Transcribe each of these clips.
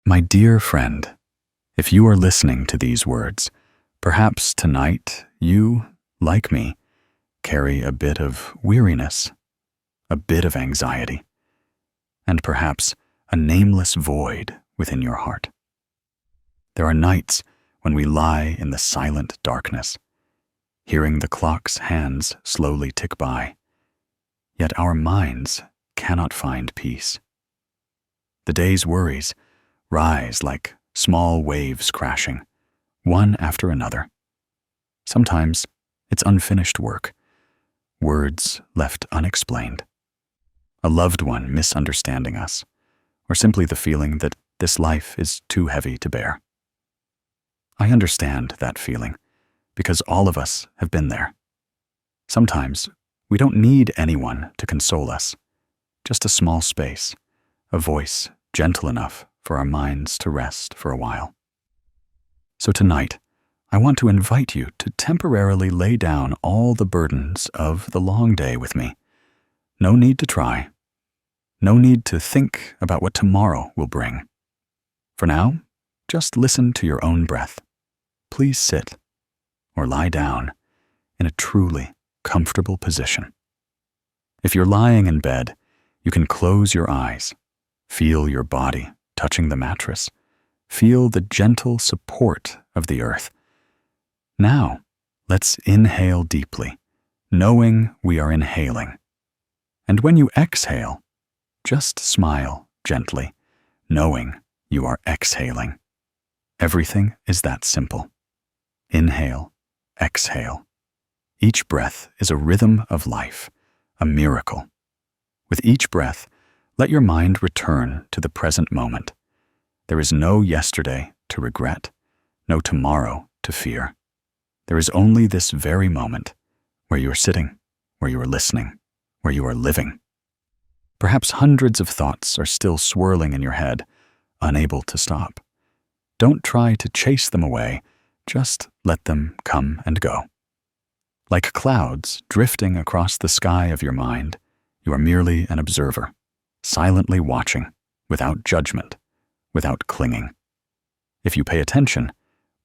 My dear friend, if you are listening to these words, perhaps tonight you, like me, carry a bit of weariness, a bit of anxiety, and perhaps a nameless void within your heart. There are nights when we lie in the silent darkness, hearing the clock's hands slowly tick by, yet our minds cannot find peace. The day's worries rise like small waves crashing, one after another. Sometimes it's unfinished work, words left unexplained, a loved one misunderstanding us, or simply the feeling that this life is too heavy to bear. I understand that feeling, because all of us have been there. Sometimes we don't need anyone to console us, just a small space, a voice gentle enough for our minds to rest for a while. So tonight, I want to invite you to temporarily lay down all the burdens of the long day with me. No need to try. No need to think about what tomorrow will bring. For now, just listen to your own breath. Please sit or lie down in a truly comfortable position. If you're lying in bed, you can close your eyes, feel your body touching the mattress, feel the gentle support of the earth. Now, let's inhale deeply, knowing we are inhaling. And when you exhale, just smile gently, knowing you are exhaling. Everything is that simple. Inhale, exhale. Each breath is a rhythm of life, a miracle. With each breath, let your mind return to the present moment. There is no yesterday to regret, no tomorrow to fear. There is only this very moment, where you are sitting, where you are listening, where you are living. Perhaps hundreds of thoughts are still swirling in your head, unable to stop. Don't try to chase them away, just let them come and go. Like clouds drifting across the sky of your mind, you are merely an observer, silently watching, without judgment, without clinging. If you pay attention,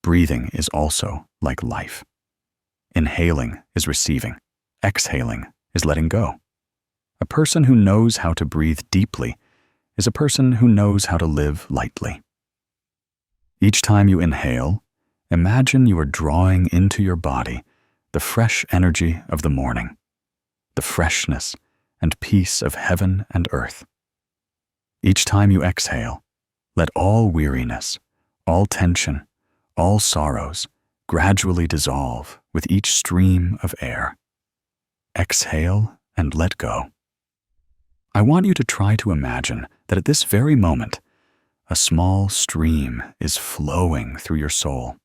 breathing is also like life. Inhaling is receiving, exhaling is letting go. A person who knows how to breathe deeply is a person who knows how to live lightly. Each time you inhale, imagine you are drawing into your body the fresh energy of the morning, the freshness and peace of heaven and earth. Each time you exhale, let all weariness, all tension, all sorrows gradually dissolve with each stream of air. Exhale and let go. I want you to try to imagine that at this very moment, a small stream is flowing through your soul.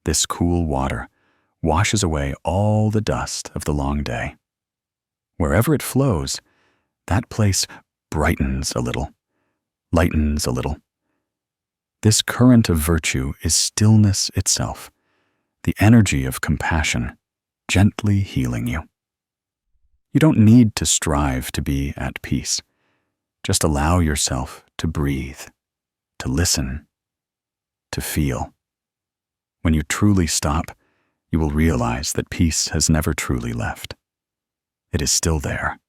This cool water washes away all the dust of the long day. Wherever it flows, that place brightens a little, lightens a little. This current of virtue is stillness itself, the energy of compassion, gently healing you. You don't need to strive to be at peace. Just allow yourself to breathe, to listen, to feel. When you truly stop, you will realize that peace has never truly left. It is still there.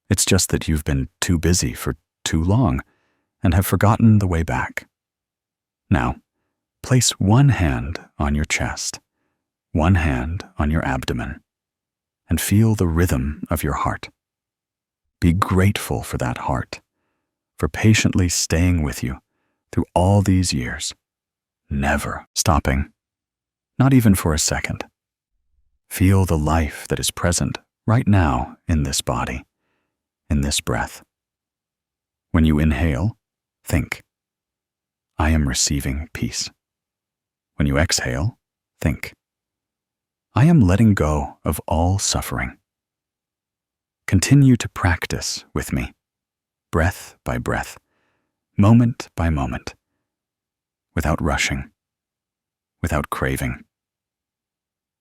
It's just that you've been too busy for too long and have forgotten the way back. Now, place one hand on your chest, one hand on your abdomen, and feel the rhythm of your heart. Be grateful for that heart, for patiently staying with you through all these years, never stopping, not even for a second. Feel the life that is present right now in this body, in this breath. When you inhale, think, I am receiving peace. When you exhale, think, I am letting go of all suffering. Continue to practice with me, breath by breath, moment by moment, without rushing, without craving.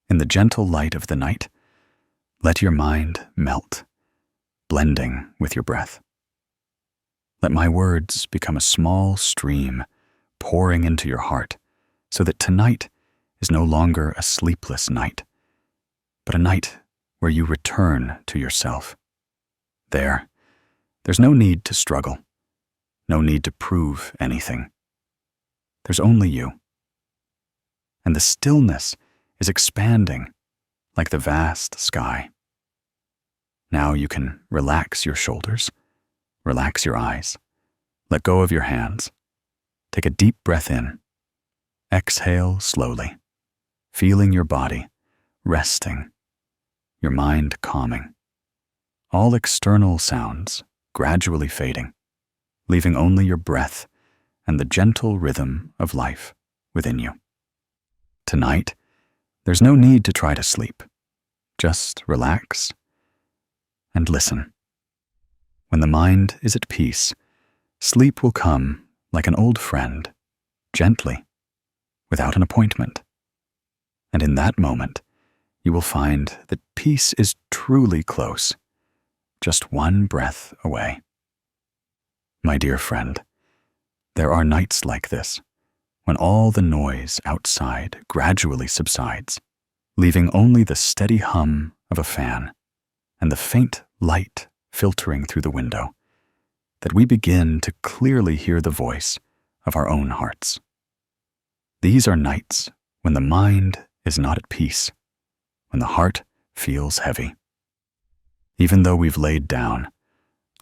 In the gentle light of the night, let your mind melt, blending with your breath. Let my words become a small stream pouring into your heart, so that tonight is no longer a sleepless night, but a night where you return to yourself. There's no need to struggle, no need to prove anything. There's only you. And the stillness is expanding like the vast sky. Now you can relax your shoulders, relax your eyes, let go of your hands. Take a deep breath in. Exhale slowly, feeling your body resting, your mind calming. All external sounds gradually fading, leaving only your breath and the gentle rhythm of life within you. Tonight, there's no need to try to sleep. Just relax and listen. When the mind is at peace, sleep will come like an old friend, gently, without an appointment. And in that moment, you will find that peace is truly close, just one breath away. My dear friend, there are nights like this, when all the noise outside gradually subsides, leaving only the steady hum of a fan and the faint light filtering through the window, that we begin to clearly hear the voice of our own hearts. These are nights when the mind is not at peace, when the heart feels heavy. Even though we've laid down,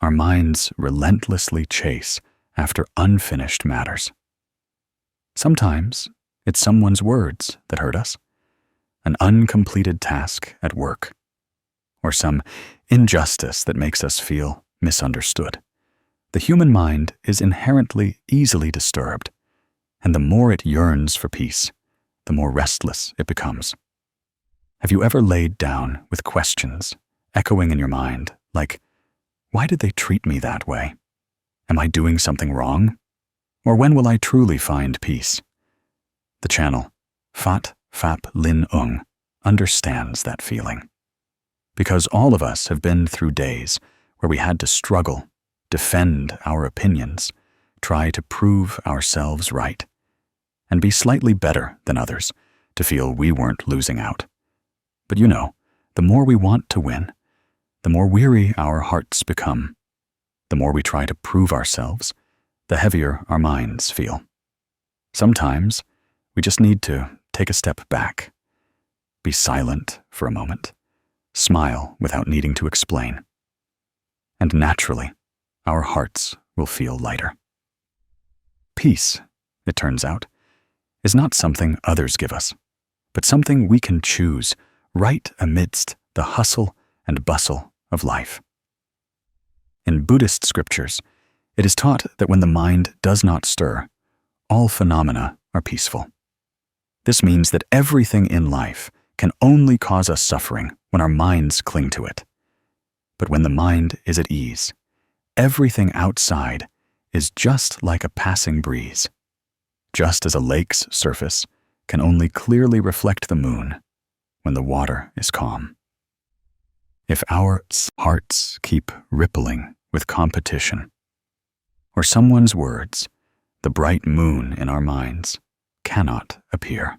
our minds relentlessly chase after unfinished matters. Sometimes it's someone's words that hurt us, an uncompleted task at work, or some injustice that makes us feel misunderstood. The human mind is inherently easily disturbed, and the more it yearns for peace, the more restless it becomes. Have you ever laid down with questions echoing in your mind, like, why did they treat me that way? Am I doing something wrong? Or when will I truly find peace? The channel, Fat Phap Lin Ung, understands that feeling. Because all of us have been through days where we had to struggle, defend our opinions, try to prove ourselves right, and be slightly better than others to feel we weren't losing out. But you know, the more we want to win, the more weary our hearts become. The more we try to prove ourselves, the heavier our minds feel. Sometimes we just need to take a step back, be silent for a moment, smile without needing to explain. And naturally, our hearts will feel lighter. Peace, it turns out, is not something others give us, but something we can choose right amidst the hustle and bustle of life. In Buddhist scriptures, it is taught that when the mind does not stir, all phenomena are peaceful. This means that everything in life can only cause us suffering when our minds cling to it. But when the mind is at ease, everything outside is just like a passing breeze, just as a lake's surface can only clearly reflect the moon when the water is calm. If our hearts keep rippling with competition, or someone's words, the bright moon in our minds cannot appear.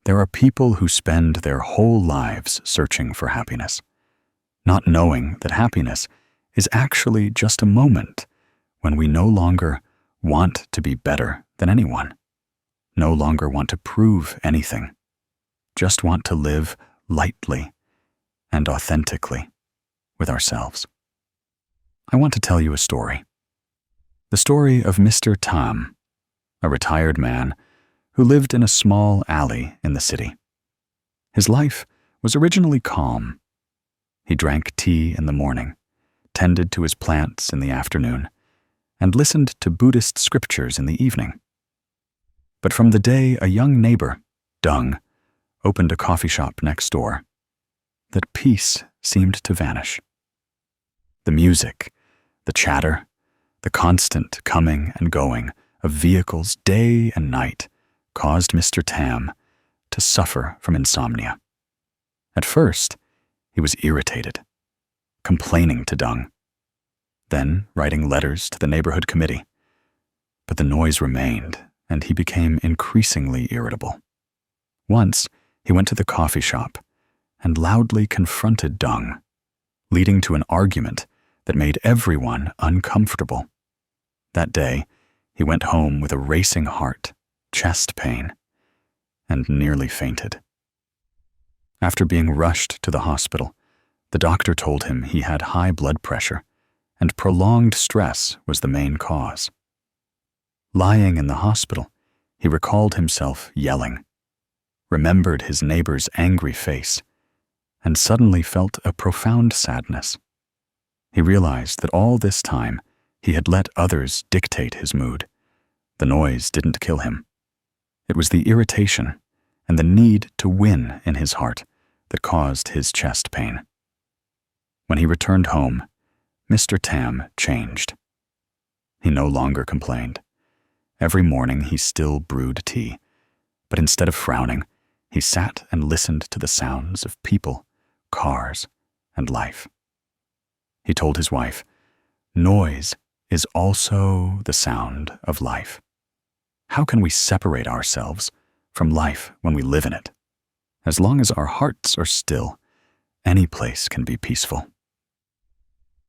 There are people who spend their whole lives searching for happiness, not knowing that happiness is actually just a moment when we no longer want to be better than anyone, no longer want to prove anything, just want to live lightly and authentically with ourselves. I want to tell you a story. The story of Mr. Tam, a retired man who lived in a small alley in the city. His life was originally calm. He drank tea in the morning, tended to his plants in the afternoon, and listened to Buddhist scriptures in the evening. But from the day a young neighbor, Dung, opened a coffee shop next door, that peace seemed to vanish. The music, the chatter, the constant coming and going of vehicles day and night caused Mr. Tam to suffer from insomnia. At first, he was irritated, complaining to Dung. then writing letters to the neighborhood committee. But the noise remained, and he became increasingly irritable. Once, he went to the coffee shop and loudly confronted Dung, leading to an argument that made everyone uncomfortable. That day, he went home with a racing heart, chest pain, and nearly fainted. After being rushed to the hospital, the doctor told him he had high blood pressure, and prolonged stress was the main cause. Lying in the hospital, he recalled himself yelling, remembered his neighbor's angry face, and suddenly felt a profound sadness. He realized that all this time he had let others dictate his mood. The noise didn't kill him. It was the irritation and the need to win in his heart that caused his chest pain. When he returned home, Mr. Tam changed. He no longer complained. Every morning he still brewed tea, but instead of frowning, he sat and listened to the sounds of people, cars, and life. He told his wife, "Noise is also the sound of life. How can we separate ourselves from life when we live in it? As long as our hearts are still, any place can be peaceful."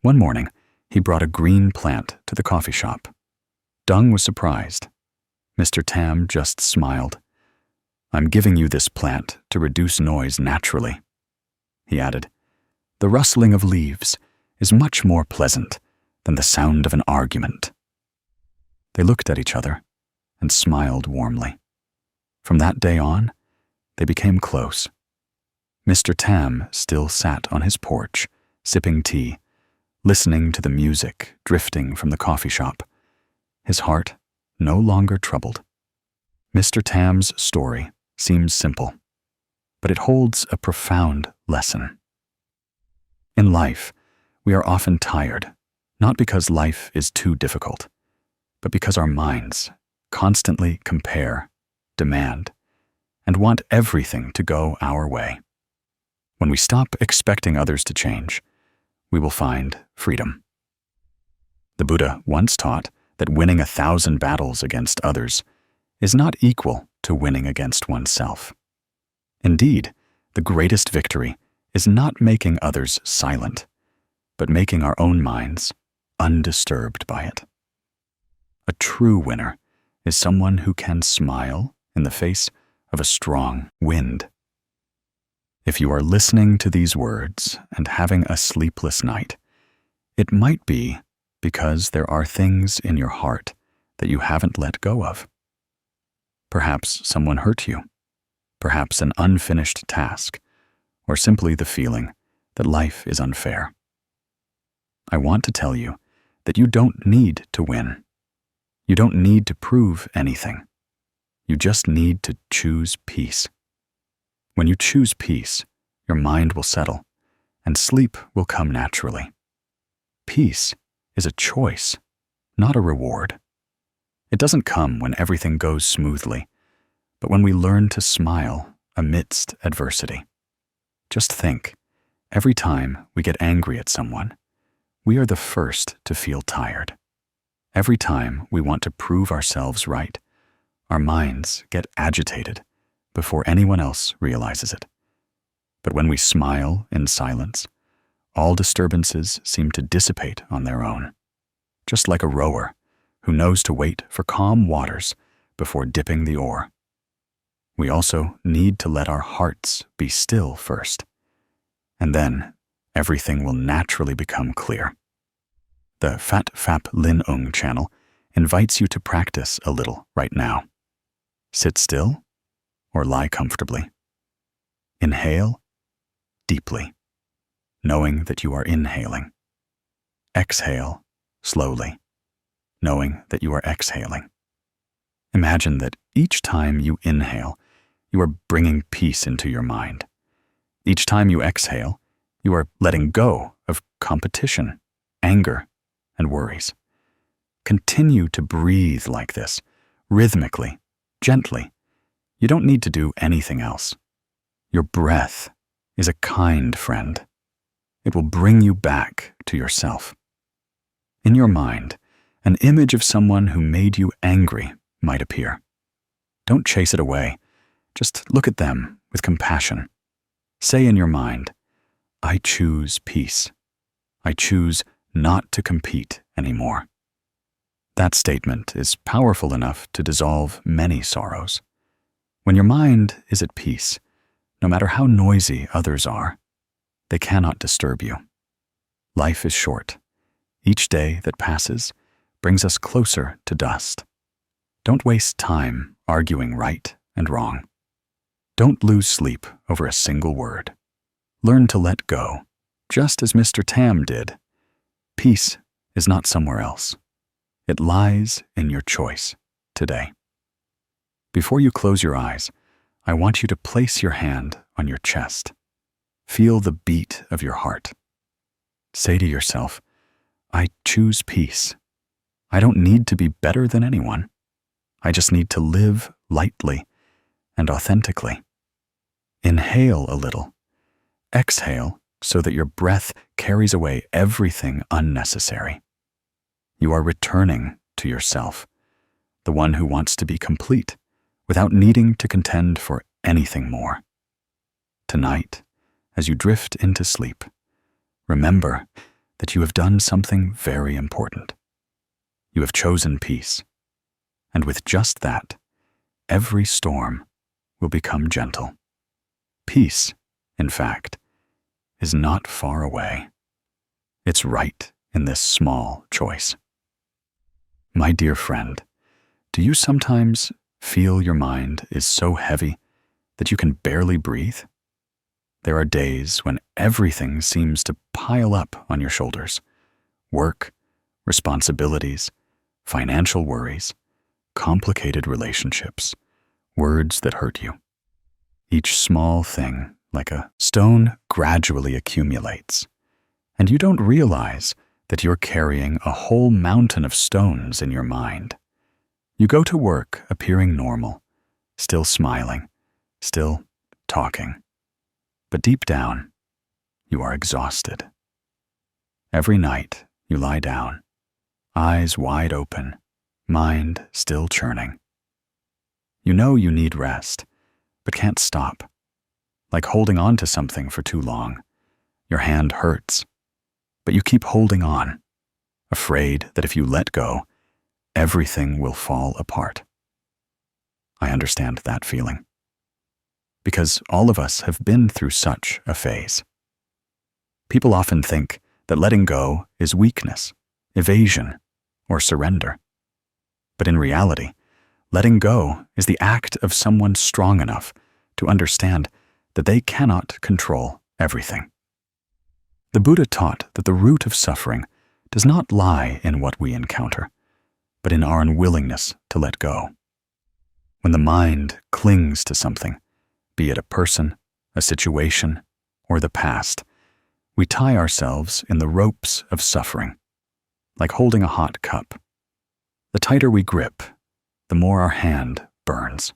One morning, he brought a green plant to the coffee shop. Dung was surprised. Mr. Tam just smiled. "I'm giving you this plant to reduce noise naturally." He added, "The rustling of leaves is much more pleasant than the sound of an argument." They looked at each other and smiled warmly. From that day on, they became close. Mr. Tam still sat on his porch, sipping tea, listening to the music drifting from the coffee shop, his heart no longer troubled. Mr. Tam's story seems simple, but it holds a profound lesson. In life, we are often tired, not because life is too difficult, but because our minds constantly compare, demand, and want everything to go our way. When we stop expecting others to change, we will find freedom. The Buddha once taught that winning 1,000 battles against others is not equal to winning against oneself. Indeed, the greatest victory is not making others silent, but making our own minds undisturbed by it. A true winner is someone who can smile in the face of a strong wind. If you are listening to these words and having a sleepless night, it might be because there are things in your heart that you haven't let go of. Perhaps someone hurt you, perhaps an unfinished task, or simply the feeling that life is unfair. I want to tell you that you don't need to win. You don't need to prove anything. You just need to choose peace. When you choose peace, your mind will settle, and sleep will come naturally. Peace is a choice, not a reward. It doesn't come when everything goes smoothly, but when we learn to smile amidst adversity. Just think, every time we get angry at someone, we are the first to feel tired. Every time we want to prove ourselves right, our minds get agitated before anyone else realizes it. But when we smile in silence, all disturbances seem to dissipate on their own, just like a rower who knows to wait for calm waters before dipping the oar. We also need to let our hearts be still first, and then everything will naturally become clear. The Fat Phap Lin Ung channel invites you to practice a little right now. Sit still or lie comfortably. Inhale deeply, knowing that you are inhaling. Exhale slowly, knowing that you are exhaling. Imagine that each time you inhale, you are bringing peace into your mind. Each time you exhale, you are letting go of competition, anger, and worries. Continue to breathe like this, rhythmically, gently. You don't need to do anything else. Your breath is a kind friend. It will bring you back to yourself. In your mind, an image of someone who made you angry might appear. Don't chase it away. Just look at them with compassion. Say in your mind, I choose peace. I choose not to compete anymore. That statement is powerful enough to dissolve many sorrows. When your mind is at peace, no matter how noisy others are, they cannot disturb you. Life is short. Each day that passes brings us closer to dust. Don't waste time arguing right and wrong. Don't lose sleep over a single word. Learn to let go, just as Mr. Tam did. Peace is not somewhere else. It lies in your choice today. Before you close your eyes, I want you to place your hand on your chest. Feel the beat of your heart. Say to yourself, I choose peace. I don't need to be better than anyone. I just need to live lightly and authentically. Inhale a little. Exhale so that your breath carries away everything unnecessary. You are returning to yourself, the one who wants to be complete without needing to contend for anything more. Tonight, as you drift into sleep, remember that you have done something very important. You have chosen peace, and with just that, every storm will become gentle. Peace, in fact, is not far away. It's right in this small choice. My dear friend, do you sometimes feel your mind is so heavy that you can barely breathe? There are days when everything seems to pile up on your shoulders. Work, responsibilities, financial worries, complicated relationships, words that hurt you. Each small thing, like a stone, gradually accumulates, and you don't realize that you're carrying a whole mountain of stones in your mind. You go to work appearing normal, still smiling, still talking. But deep down, you are exhausted. Every night, you lie down, eyes wide open, mind still churning. You know you need rest, but can't stop. Like holding on to something for too long. Your hand hurts, but you keep holding on, afraid that if you let go, everything will fall apart. I understand that feeling, because all of us have been through such a phase. People often think that letting go is weakness, evasion, or surrender. But in reality, letting go is the act of someone strong enough to understand that they cannot control everything. The Buddha taught that the root of suffering does not lie in what we encounter, but in our unwillingness to let go. When the mind clings to something, be it a person, a situation, or the past, we tie ourselves in the ropes of suffering, like holding a hot cup. The tighter we grip, the more our hand burns.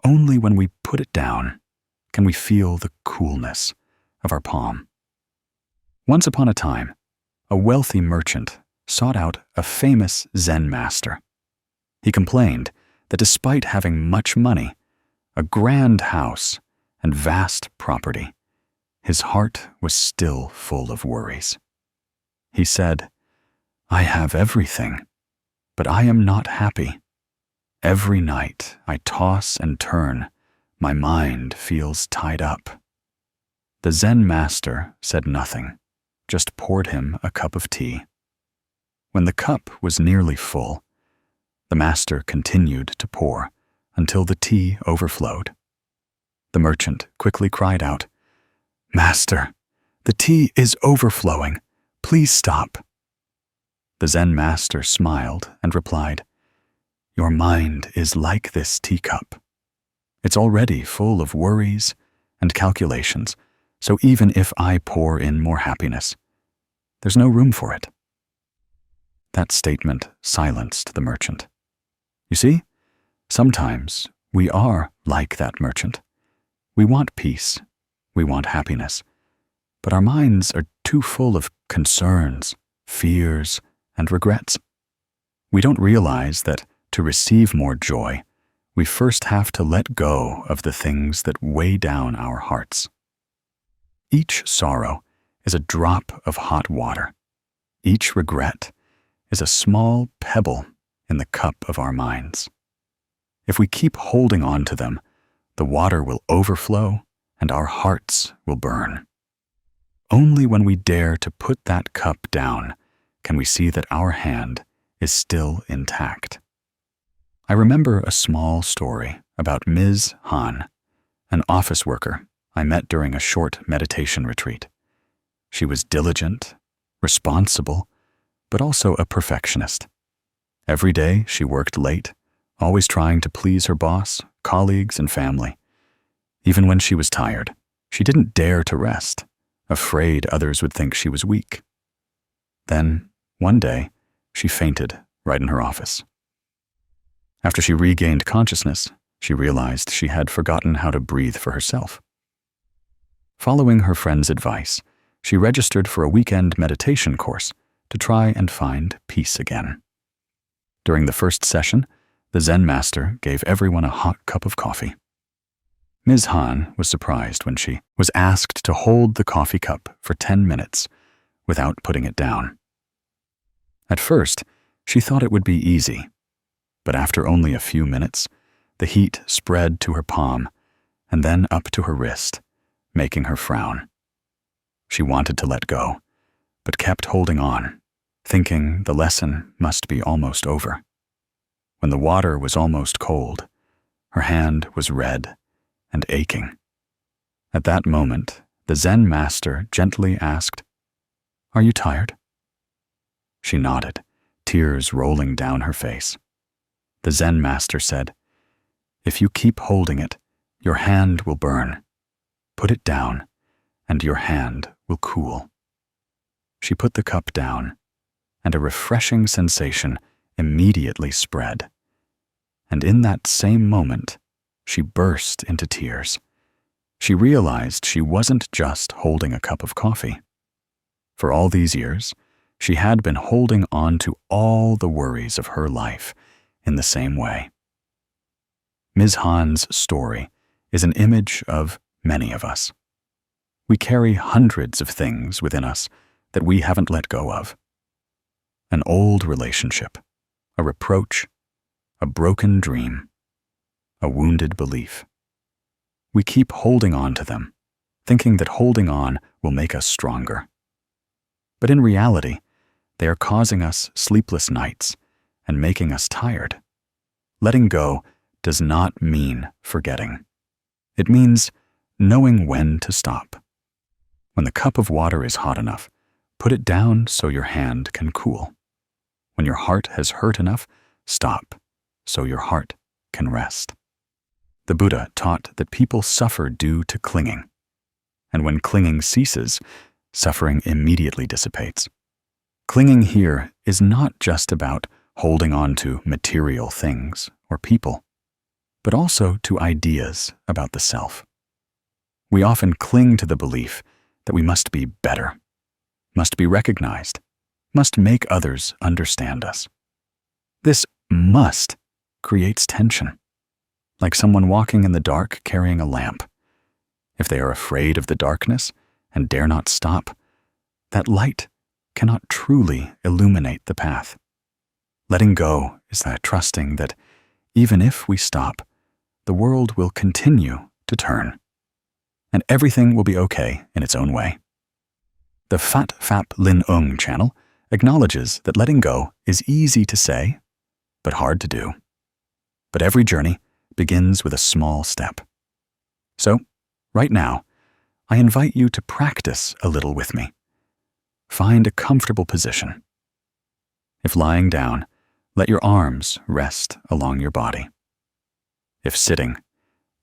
Only when we put it down can we feel the coolness of our palm. Once upon a time, a wealthy merchant sought out a famous Zen master. He complained that despite having much money, a grand house, and vast property, his heart was still full of worries. He said, "I have everything, but I am not happy. Every night I toss and turn, my mind feels tied up." The Zen master said nothing, just poured him a cup of tea. When the cup was nearly full, the master continued to pour until the tea overflowed. The merchant quickly cried out, "Master, the tea is overflowing. Please stop." The Zen master smiled and replied, "Your mind is like this teacup. It's already full of worries and calculations, so even if I pour in more happiness, there's no room for it." That statement silenced the merchant. You see, sometimes we are like that merchant. We want peace, we want happiness, but our minds are too full of concerns, fears, and regrets. We don't realize that to receive more joy, we first have to let go of the things that weigh down our hearts. Each sorrow is a drop of hot water. Each regret is a small pebble in the cup of our minds. If we keep holding on to them, the water will overflow and our hearts will burn. Only when we dare to put that cup down can we see that our hand is still intact. I remember a small story about Ms. Han, an office worker I met during a short meditation retreat. She was diligent, responsible, but also a perfectionist. Every day she worked late, always trying to please her boss, colleagues, and family. Even when she was tired, she didn't dare to rest, afraid others would think she was weak. Then, one day, she fainted right in her office. After she regained consciousness, she realized she had forgotten how to breathe for herself. Following her friend's advice, she registered for a weekend meditation course to try and find peace again. During the first session, the Zen master gave everyone a hot cup of coffee. Ms. Han was surprised when she was asked to hold the coffee cup for 10 minutes without putting it down. At first, she thought it would be easy, but after only a few minutes, the heat spread to her palm and then up to her wrist, making her frown. She wanted to let go, but kept holding on, thinking the lesson must be almost over. When the water was almost cold, her hand was red and aching. At that moment, the Zen master gently asked, "Are you tired?" She nodded, tears rolling down her face. The Zen master said, "If you keep holding it, your hand will burn. Put it down, and your hand will cool." She put the cup down, and a refreshing sensation immediately spread. And in that same moment, she burst into tears. She realized she wasn't just holding a cup of coffee. For all these years, she had been holding on to all the worries of her life in the same way. Ms. Han's story is an image of many of us. We carry hundreds of things within us that we haven't let go of. An old relationship, a reproach, a broken dream, a wounded belief. We keep holding on to them, thinking that holding on will make us stronger. But in reality, they are causing us sleepless nights and making us tired. Letting go does not mean forgetting. It means knowing when to stop. When the cup of water is hot enough, put it down so your hand can cool. When your heart has hurt enough, stop so your heart can rest. The Buddha taught that people suffer due to clinging, and when clinging ceases, suffering immediately dissipates. Clinging here is not just about holding on to material things or people, but also to ideas about the self. We often cling to the belief that we must be better, must be recognized, must make others understand us. This must creates tension, like someone walking in the dark carrying a lamp. If they are afraid of the darkness and dare not stop, that light cannot truly illuminate the path. Letting go is that trusting that even if we stop, the world will continue to turn, and everything will be okay in its own way. The Fat Phap Lin Ung channel acknowledges that letting go is easy to say, but hard to do. But every journey begins with a small step. So, right now, I invite you to practice a little with me. Find a comfortable position. If lying down, let your arms rest along your body. If sitting,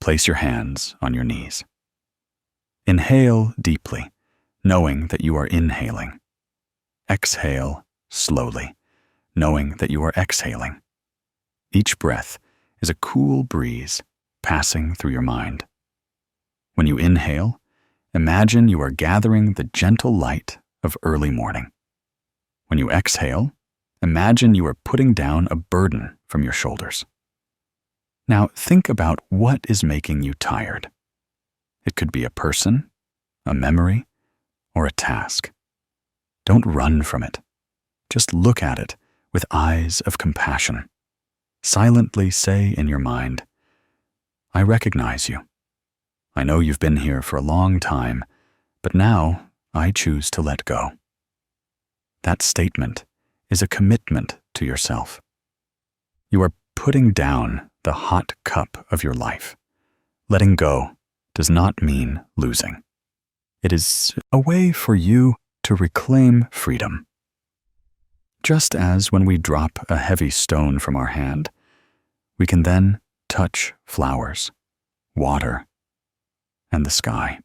place your hands on your knees. Inhale deeply, knowing that you are inhaling. Exhale slowly, knowing that you are exhaling. Each breath is a cool breeze passing through your mind. When you inhale, imagine you are gathering the gentle light of early morning. When you exhale, imagine you are putting down a burden from your shoulders. Now think about what is making you tired. It could be a person, a memory, or a task. Don't run from it. Just look at it with eyes of compassion. Silently say in your mind, I recognize you. I know you've been here for a long time, but now I choose to let go. That statement is a commitment to yourself. You are putting down the hot cup of your life. Letting go does not mean losing. It is a way for you to reclaim freedom. Just as when we drop a heavy stone from our hand, we can then touch flowers, water, and the sky.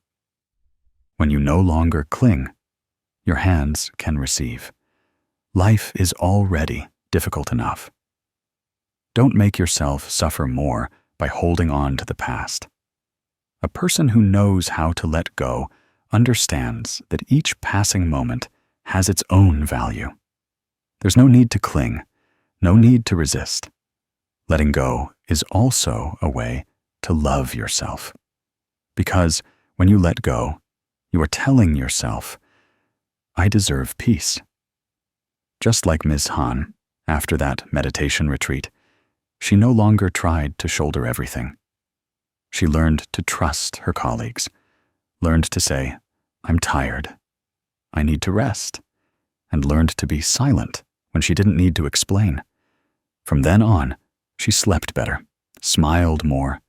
When you no longer cling, your hands can receive. Life is already difficult enough. Don't make yourself suffer more by holding on to the past. A person who knows how to let go understands that each passing moment has its own value. There's no need to cling, no need to resist. Letting go is also a way to love yourself. Because when you let go, you are telling yourself, I deserve peace. Just like Ms. Han, after that meditation retreat, she no longer tried to shoulder everything. She learned to trust her colleagues, learned to say, I'm tired, I need to rest, and learned to be silent when she didn't need to explain. From then on, she slept better, smiled more,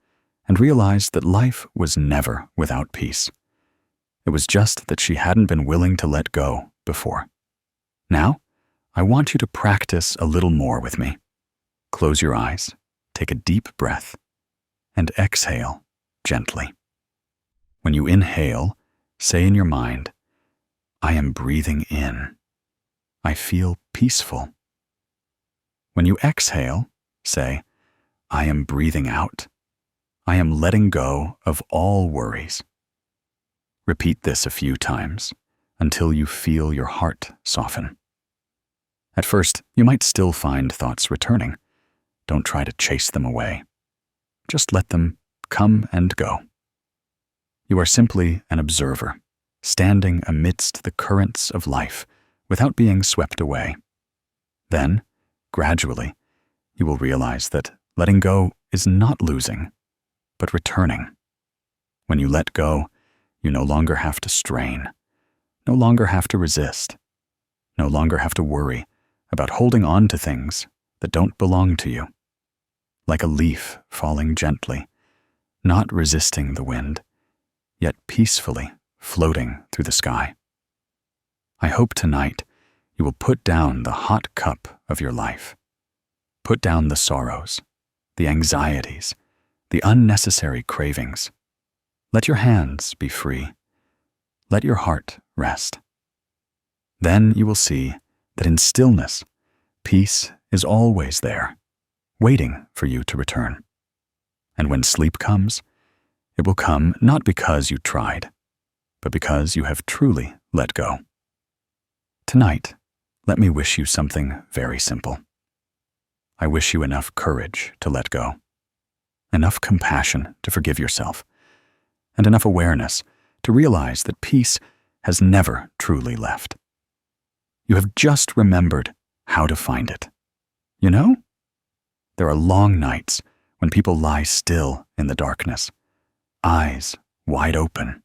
and realized that life was never without peace. It was just that she hadn't been willing to let go before. Now, I want you to practice a little more with me. Close your eyes, take a deep breath, and exhale gently. When you inhale, say in your mind, I am breathing in. I feel peaceful. When you exhale, say, I am breathing out. I am letting go of all worries. Repeat this a few times until you feel your heart soften. At first, you might still find thoughts returning. Don't try to chase them away. Just let them come and go. You are simply an observer, standing amidst the currents of life without being swept away. Then, gradually, you will realize that letting go is not losing, but returning. When you let go, you no longer have to strain, no longer have to resist, no longer have to worry about holding on to things that don't belong to you. Like a leaf falling gently, not resisting the wind, yet peacefully floating through the sky. I hope tonight you will put down the hot cup of your life. Put down the sorrows, the anxieties, the unnecessary cravings. Let your hands be free. Let your heart rest. Then you will see that in stillness, peace is always there, waiting for you to return. And when sleep comes, it will come not because you tried, but because you have truly let go. Tonight, let me wish you something very simple. I wish you enough courage to let go, enough compassion to forgive yourself, and enough awareness to realize that peace has never truly left. You have just remembered how to find it. You know? There are long nights when people lie still in the darkness, eyes wide open,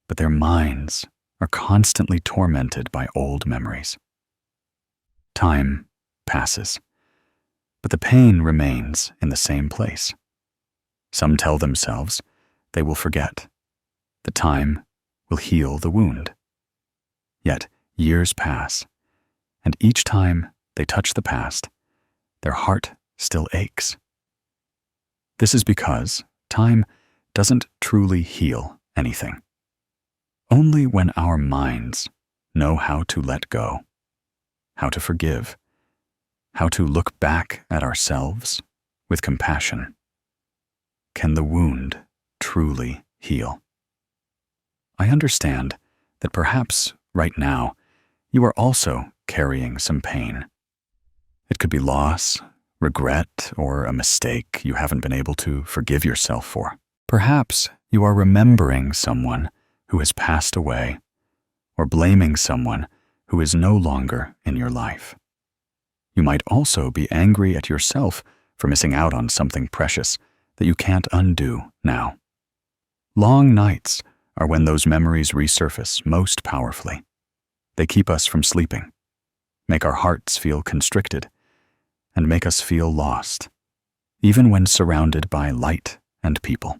but their minds are constantly tormented by old memories. Time passes, but the pain remains in the same place. Some tell themselves they will forget. The time will heal the wound. Yet years pass, and each time they touch the past, their heart still aches. This is because time doesn't truly heal anything. Only when our minds know how to let go, how to forgive, how to look back at ourselves with compassion, can the wound truly heal. I understand that perhaps right now you are also carrying some pain. It could be loss, regret, or a mistake you haven't been able to forgive yourself for. Perhaps you are remembering someone who has passed away, or blaming someone who is no longer in your life. You might also be angry at yourself for missing out on something precious that you can't undo now. Long nights are when those memories resurface most powerfully. They keep us from sleeping, make our hearts feel constricted, and make us feel lost, even when surrounded by light and people.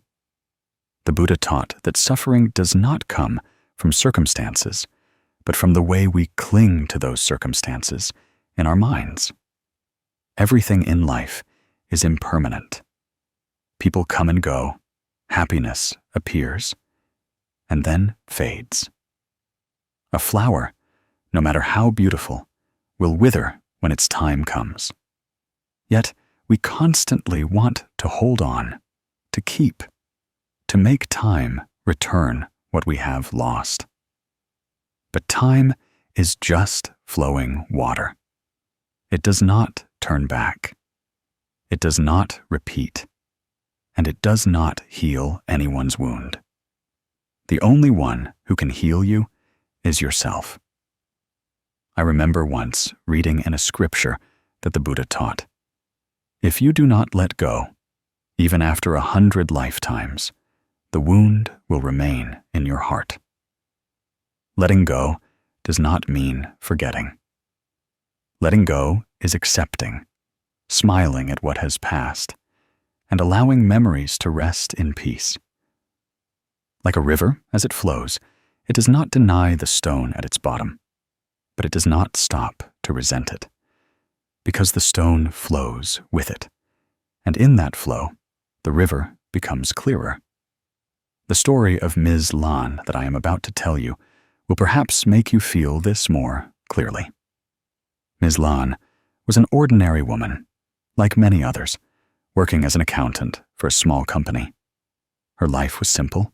The Buddha taught that suffering does not come from circumstances, but from the way we cling to those circumstances in our minds. Everything in life is impermanent. People come and go, happiness appears, and then fades. A flower, no matter how beautiful, will wither when its time comes. Yet we constantly want to hold on, to keep, to make time return what we have lost. But time is just flowing water. It does not turn back. It does not repeat. And it does not heal anyone's wound. The only one who can heal you is yourself. I remember once reading in a scripture that the Buddha taught, if you do not let go, even after 100 lifetimes, the wound will remain in your heart. Letting go does not mean forgetting. Letting go is accepting, smiling at what has passed, and allowing memories to rest in peace. Like a river as it flows, it does not deny the stone at its bottom, but it does not stop to resent it, because the stone flows with it, and in that flow, the river becomes clearer. The story of Ms. Lan that I am about to tell you will perhaps make you feel this more clearly. Ms. Lan was an ordinary woman, like many others, working as an accountant for a small company. Her life was simple.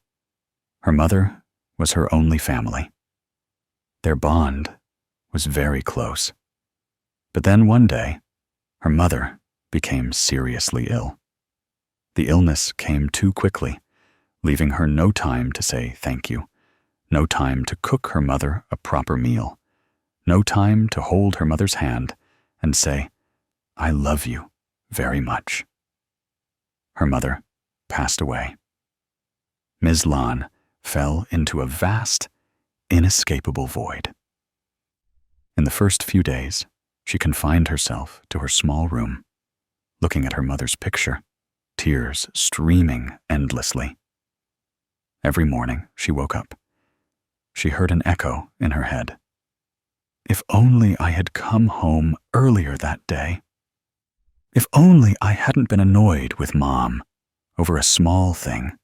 Her mother was her only family. Their bond was very close. But then one day, her mother became seriously ill. The illness came too quickly, leaving her no time to say thank you, no time to cook her mother a proper meal, no time to hold her mother's hand and say, I love you very much. Her mother passed away. Ms. Lan fell into a vast, inescapable void. In the first few days, she confined herself to her small room, looking at her mother's picture, tears streaming endlessly. Every morning she woke up. She heard an echo in her head. If only I had come home earlier that day. If only I hadn't been annoyed with Mom over a small thing.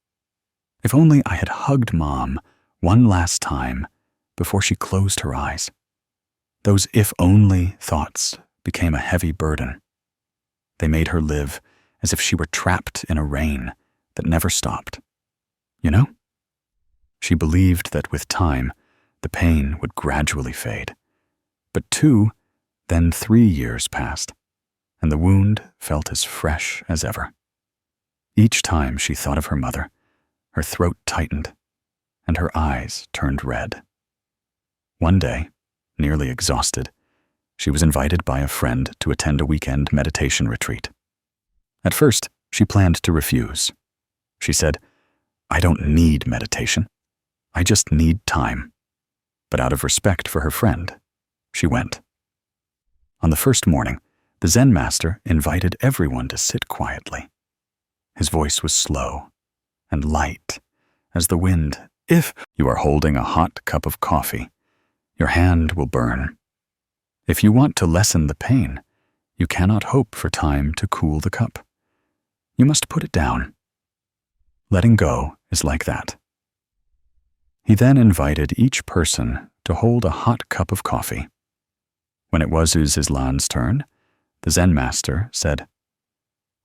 If only I had hugged Mom one last time before she closed her eyes. Those if-only thoughts became a heavy burden. They made her live as if she were trapped in a rain that never stopped. You know? She believed that with time, the pain would gradually fade. But 2, then 3 years passed, and the wound felt as fresh as ever. Each time she thought of her mother, her throat tightened, and her eyes turned red. One day, nearly exhausted, she was invited by a friend to attend a weekend meditation retreat. At first, she planned to refuse. She said, I don't need meditation. I just need time. But out of respect for her friend, she went. On the first morning, the Zen master invited everyone to sit quietly. His voice was slow and light as the wind. If you are holding a hot cup of coffee, your hand will burn. If you want to lessen the pain, you cannot hope for time to cool the cup. You must put it down. Letting go is like that. He then invited each person to hold a hot cup of coffee. When it was Uzislan's turn, the Zen master said,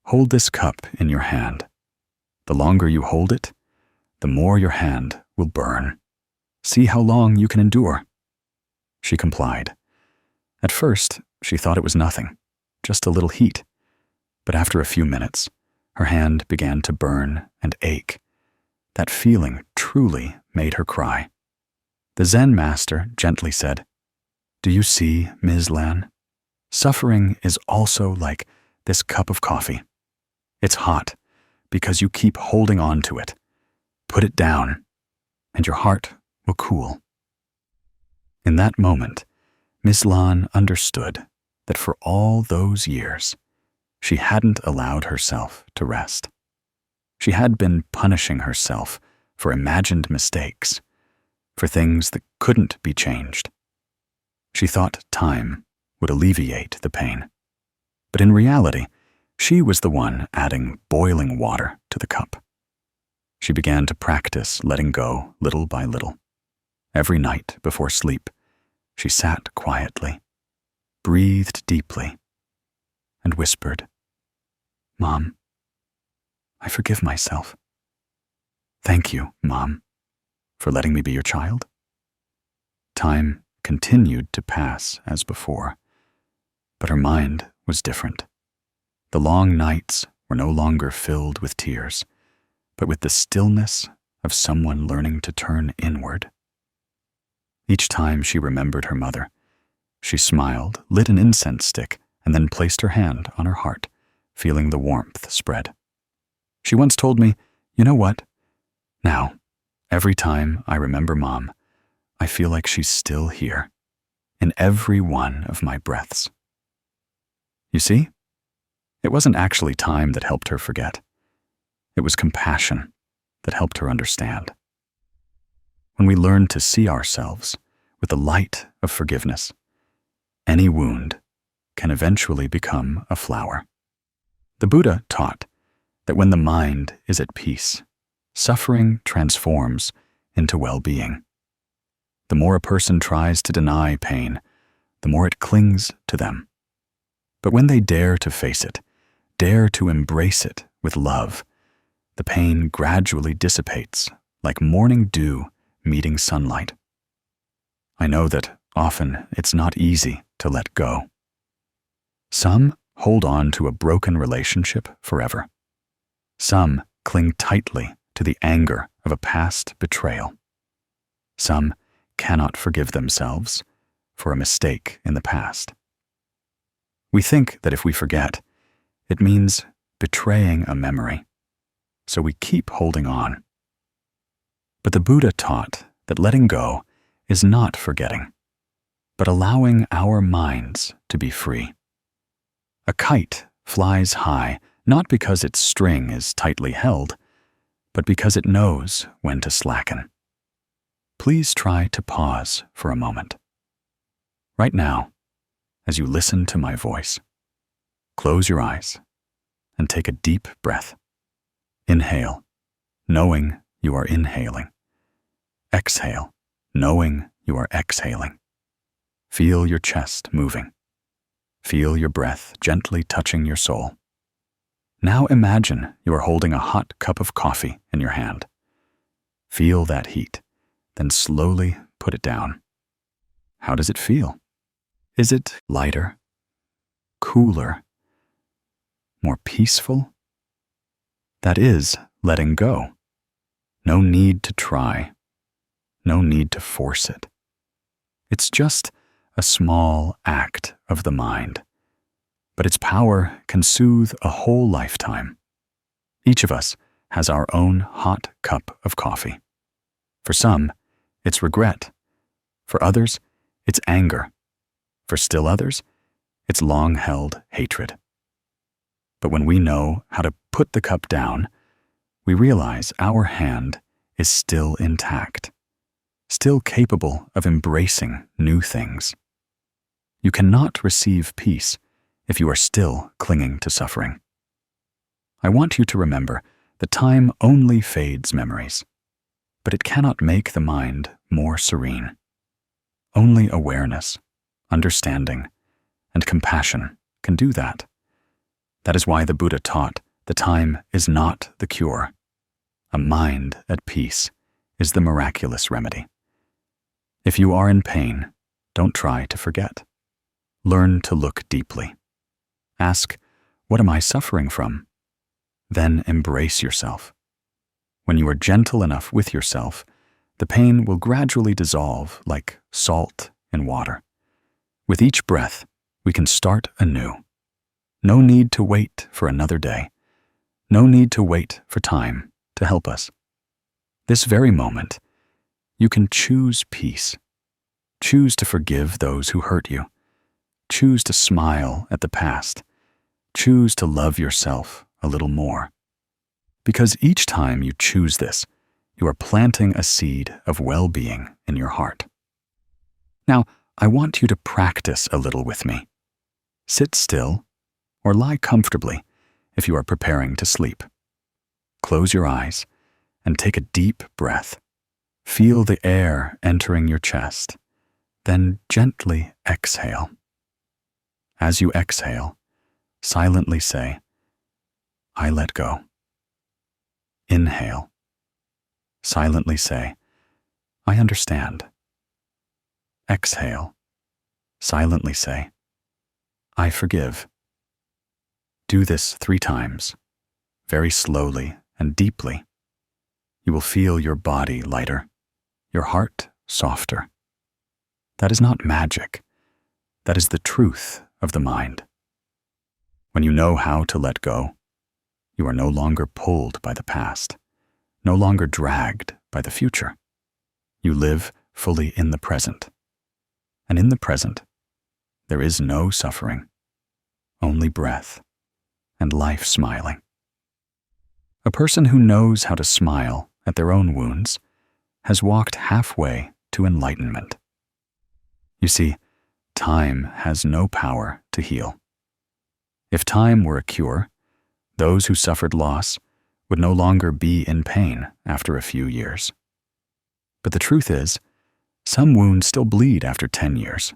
Hold this cup in your hand. The longer you hold it, the more your hand will burn. See how long you can endure. She complied, At first, she thought it was nothing, just a little heat. But after a few minutes, her hand began to burn and ache. That feeling truly made her cry. The Zen master gently said, "Do you see, Ms. Lan? Suffering is also like this cup of coffee. It's hot because you keep holding on to it. Put it down, and your heart will cool." In that moment, Miss Lan understood that for all those years, she hadn't allowed herself to rest. She had been punishing herself for imagined mistakes, for things that couldn't be changed. She thought time would alleviate the pain. But in reality, she was the one adding boiling water to the cup. She began to practice letting go little by little. Every night before sleep, she sat quietly, breathed deeply, and whispered, "Mom, I forgive myself. Thank you, Mom, for letting me be your child." Time continued to pass as before, but her mind was different. The long nights were no longer filled with tears, but with the stillness of someone learning to turn inward. Each time she remembered her mother, she smiled, lit an incense stick, and then placed her hand on her heart, feeling the warmth spread. She once told me, "You know what? Now, every time I remember Mom, I feel like she's still here, in every one of my breaths." You see, it wasn't actually time that helped her forget. It was compassion that helped her understand. When we learn to see ourselves with the light of forgiveness, any wound can eventually become a flower. The Buddha taught that when the mind is at peace, suffering transforms into well-being. The more a person tries to deny pain, the more it clings to them. But when they dare to face it, dare to embrace it with love, the pain gradually dissipates like morning dew meeting sunlight. I know that often it's not easy to let go. Some hold on to a broken relationship forever. Some cling tightly to the anger of a past betrayal. Some cannot forgive themselves for a mistake in the past. We think that if we forget, it means betraying a memory, so we keep holding on. But the Buddha taught that letting go is not forgetting, but allowing our minds to be free. A kite flies high not because its string is tightly held, but because it knows when to slacken. Please try to pause for a moment. Right now, as you listen to my voice, close your eyes and take a deep breath. Inhale, knowing you are inhaling. Exhale, knowing you are exhaling. Feel your chest moving. Feel your breath gently touching your soul. Now imagine you are holding a hot cup of coffee in your hand. Feel that heat, then slowly put it down. How does it feel? Is it lighter, cooler, more peaceful? That is letting go. No need to try. No need to force it. It's just a small act of the mind, but its power can soothe a whole lifetime. Each of us has our own hot cup of coffee. For some, it's regret. For others, it's anger. For still others, it's long-held hatred. But when we know how to put the cup down, we realize our hand is still intact, still capable of embracing new things. You cannot receive peace if you are still clinging to suffering. I want you to remember that time only fades memories, but it cannot make the mind more serene. Only awareness, understanding, and compassion can do that. That is why the Buddha taught that time is not the cure. A mind at peace is the miraculous remedy. If you are in pain, don't try to forget. Learn to look deeply. Ask, what am I suffering from? Then embrace yourself. When you are gentle enough with yourself, the pain will gradually dissolve like salt in water. With each breath, we can start anew. No need to wait for another day. No need to wait for time to help us. This very moment, you can choose peace. Choose to forgive those who hurt you. Choose to smile at the past. Choose to love yourself a little more. Because each time you choose this, you are planting a seed of well-being in your heart. Now, I want you to practice a little with me. Sit still or lie comfortably if you are preparing to sleep. Close your eyes and take a deep breath. Feel the air entering your chest, then gently exhale. As you exhale, silently say, I let go. Inhale. Silently say, I understand. Exhale. Silently say, I forgive. Do this 3 times, very slowly and deeply. You will feel your body lighter, your heart softer. That is not magic. That is the truth of the mind. When you know how to let go, you are no longer pulled by the past, no longer dragged by the future. You live fully in the present. And in the present, there is no suffering, only breath and life smiling. A person who knows how to smile at their own wounds has walked halfway to enlightenment. You see, time has no power to heal. If time were a cure, those who suffered loss would no longer be in pain after a few years. But the truth is, some wounds still bleed after 10 years.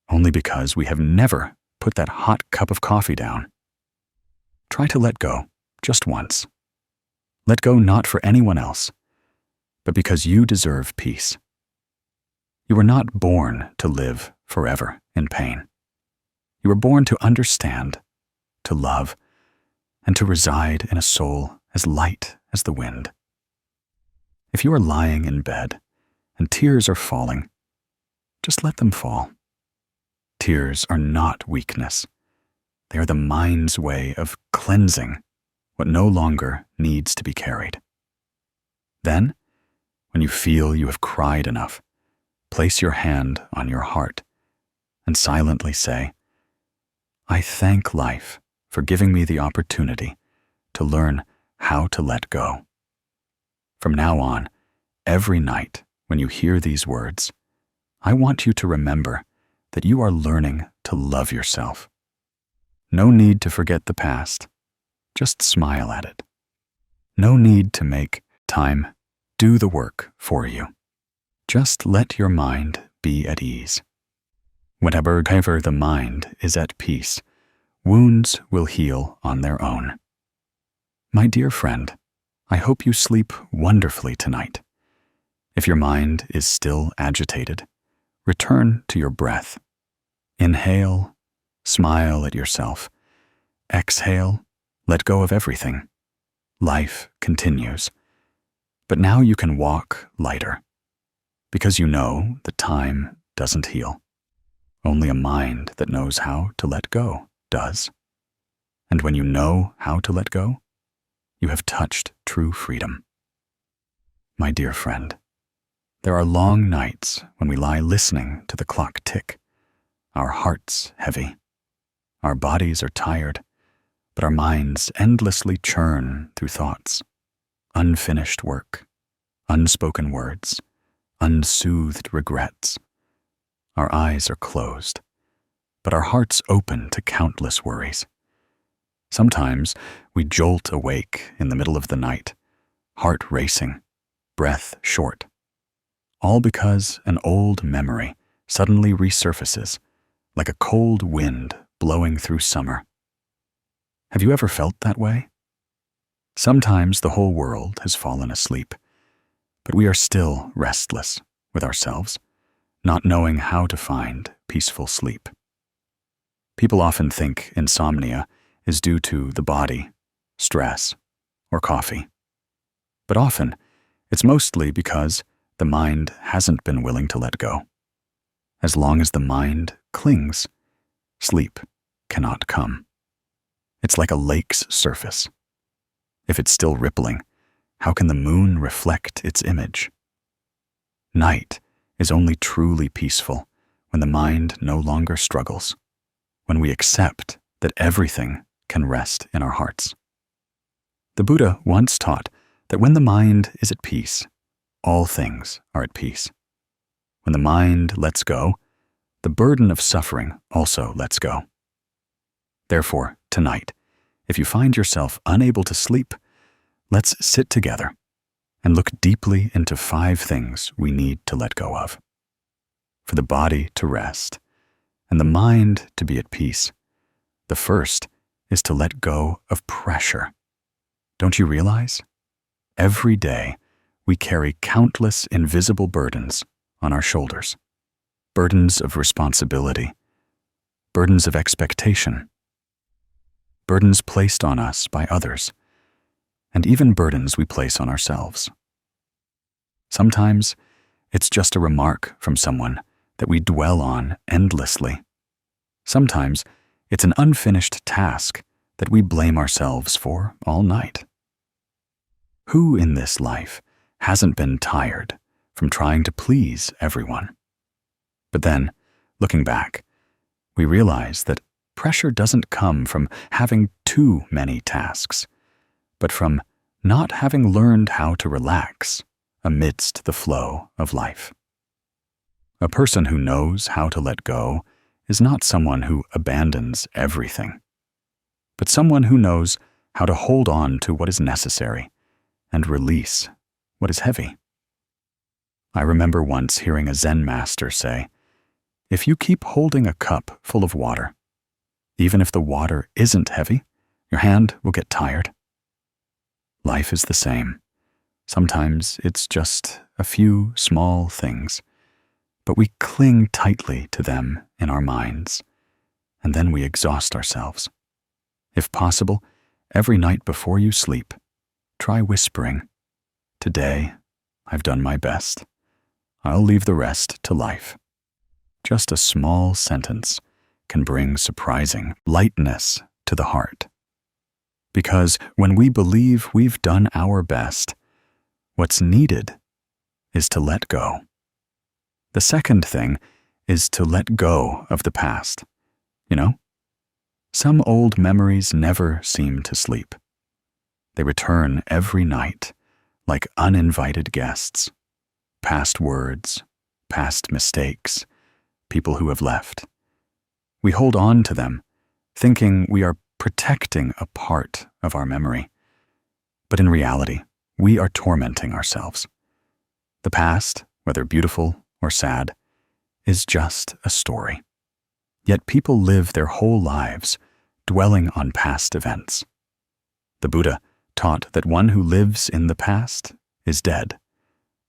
Only because we have never put that hot cup of coffee down. Try to let go, just once. Let go not for anyone else, but because you deserve peace. You were not born to live forever in pain. You were born to understand, to love, and to reside in a soul as light as the wind. If you are lying in bed and tears are falling, just let them fall. Tears are not weakness. They are the mind's way of cleansing what no longer needs to be carried. Then, when you feel you have cried enough, place your hand on your heart and silently say, I thank life for giving me the opportunity to learn how to let go. From now on, every night when you hear these words, I want you to remember that you are learning to love yourself. No need to forget the past. Just smile at it. No need to make time do the work for you. Just let your mind be at ease. Whenever the mind is at peace, wounds will heal on their own. My dear friend, I hope you sleep wonderfully tonight. If your mind is still agitated, return to your breath. Inhale, smile at yourself. Exhale, let go of everything. Life continues. But now you can walk lighter, because you know that time doesn't heal. Only a mind that knows how to let go does. And when you know how to let go, you have touched true freedom. My dear friend, there are long nights when we lie listening to the clock tick, our hearts heavy. Our bodies are tired, but our minds endlessly churn through thoughts, unfinished work, unspoken words, unsoothed regrets. Our eyes are closed, but our hearts open to countless worries. Sometimes we jolt awake in the middle of the night, heart racing, breath short, all because an old memory suddenly resurfaces like a cold wind blowing through summer. Have you ever felt that way? Sometimes the whole world has fallen asleep, but we are still restless with ourselves, not knowing how to find peaceful sleep. People often think insomnia is due to the body, stress, or coffee. But often, it's mostly because the mind hasn't been willing to let go. As long as the mind clings, sleep cannot come. It's like a lake's surface. If it's still rippling, how can the moon reflect its image? Night is only truly peaceful when the mind no longer struggles, when we accept that everything can rest in our hearts. The Buddha once taught that when the mind is at peace, all things are at peace. When the mind lets go, the burden of suffering also lets go. Therefore, tonight, if you find yourself unable to sleep, let's sit together and look deeply into 5 things we need to let go of. For the body to rest and the mind to be at peace, the first is to let go of pressure. Don't you realize? Every day, we carry countless invisible burdens on our shoulders. Burdens of responsibility, burdens of expectation, burdens placed on us by others, and even burdens we place on ourselves. Sometimes, it's just a remark from someone that we dwell on endlessly. Sometimes, it's an unfinished task that we blame ourselves for all night. Who in this life hasn't been tired from trying to please everyone? But then, looking back, we realize that pressure doesn't come from having too many tasks, but from not having learned how to relax amidst the flow of life. A person who knows how to let go is not someone who abandons everything, but someone who knows how to hold on to what is necessary and release what is heavy. I remember once hearing a Zen master say, "If you keep holding a cup full of water, even if the water isn't heavy, your hand will get tired." Life is the same. Sometimes it's just a few small things, but we cling tightly to them in our minds, and then we exhaust ourselves. If possible, every night before you sleep, try whispering, "Today, I've done my best. I'll leave the rest to life." Just a small sentence can bring surprising lightness to the heart. Because when we believe we've done our best, what's needed is to let go. The second thing is to let go of the past. You know, some old memories never seem to sleep. They return every night like uninvited guests. Past words, past mistakes, people who have left. We hold on to them, thinking we are protecting a part of our memory. But in reality, we are tormenting ourselves. The past, whether beautiful or sad, is just a story. Yet people live their whole lives dwelling on past events. The Buddha taught that one who lives in the past is dead.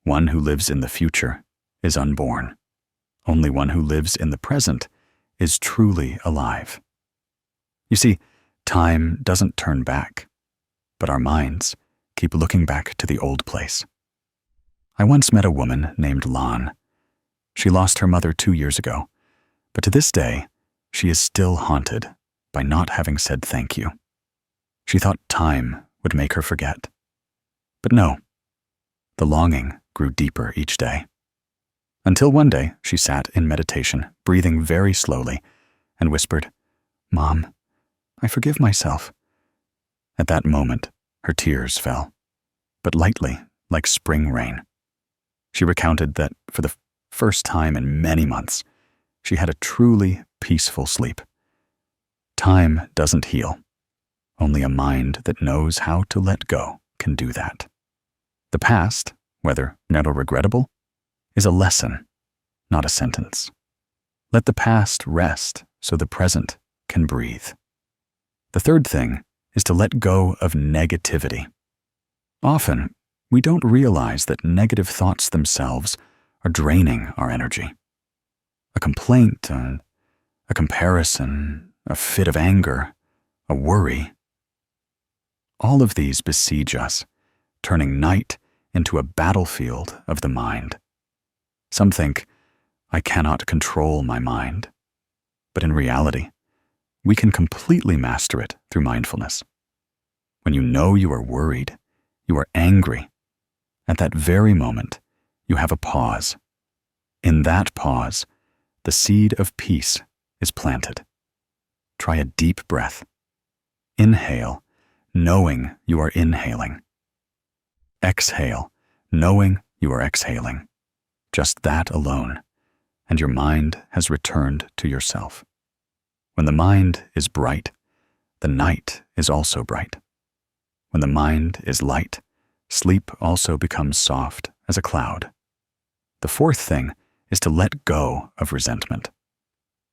One who lives in the future is unborn. Only one who lives in the present is truly alive. You see, time doesn't turn back, but our minds keep looking back to the old place. I once met a woman named Lan. She lost her mother 2 years ago, but to this day, she is still haunted by not having said thank you. She thought time would make her forget. But no, the longing grew deeper each day. Until one day, she sat in meditation, breathing very slowly, and whispered, "Mom, I forgive myself." At that moment, her tears fell, but lightly, like spring rain. She recounted that for the first time in many months, she had a truly peaceful sleep. Time doesn't heal. Only a mind that knows how to let go can do that. The past, whether net or regrettable, is a lesson, not a sentence. Let the past rest so the present can breathe. The third thing is to let go of negativity. Often, we don't realize that negative thoughts themselves are draining our energy. A complaint, a comparison, a fit of anger, a worry. All of these besiege us, turning night into a battlefield of the mind. Some think, I cannot control my mind. But in reality, we can completely master it through mindfulness. When you know you are worried, you are angry, at that very moment, you have a pause. In that pause, the seed of peace is planted. Try a deep breath. Inhale, knowing you are inhaling. Exhale, knowing you are exhaling. Just that alone, and your mind has returned to yourself. When the mind is bright, the night is also bright. When the mind is light, sleep also becomes soft as a cloud. The fourth thing is to let go of resentment.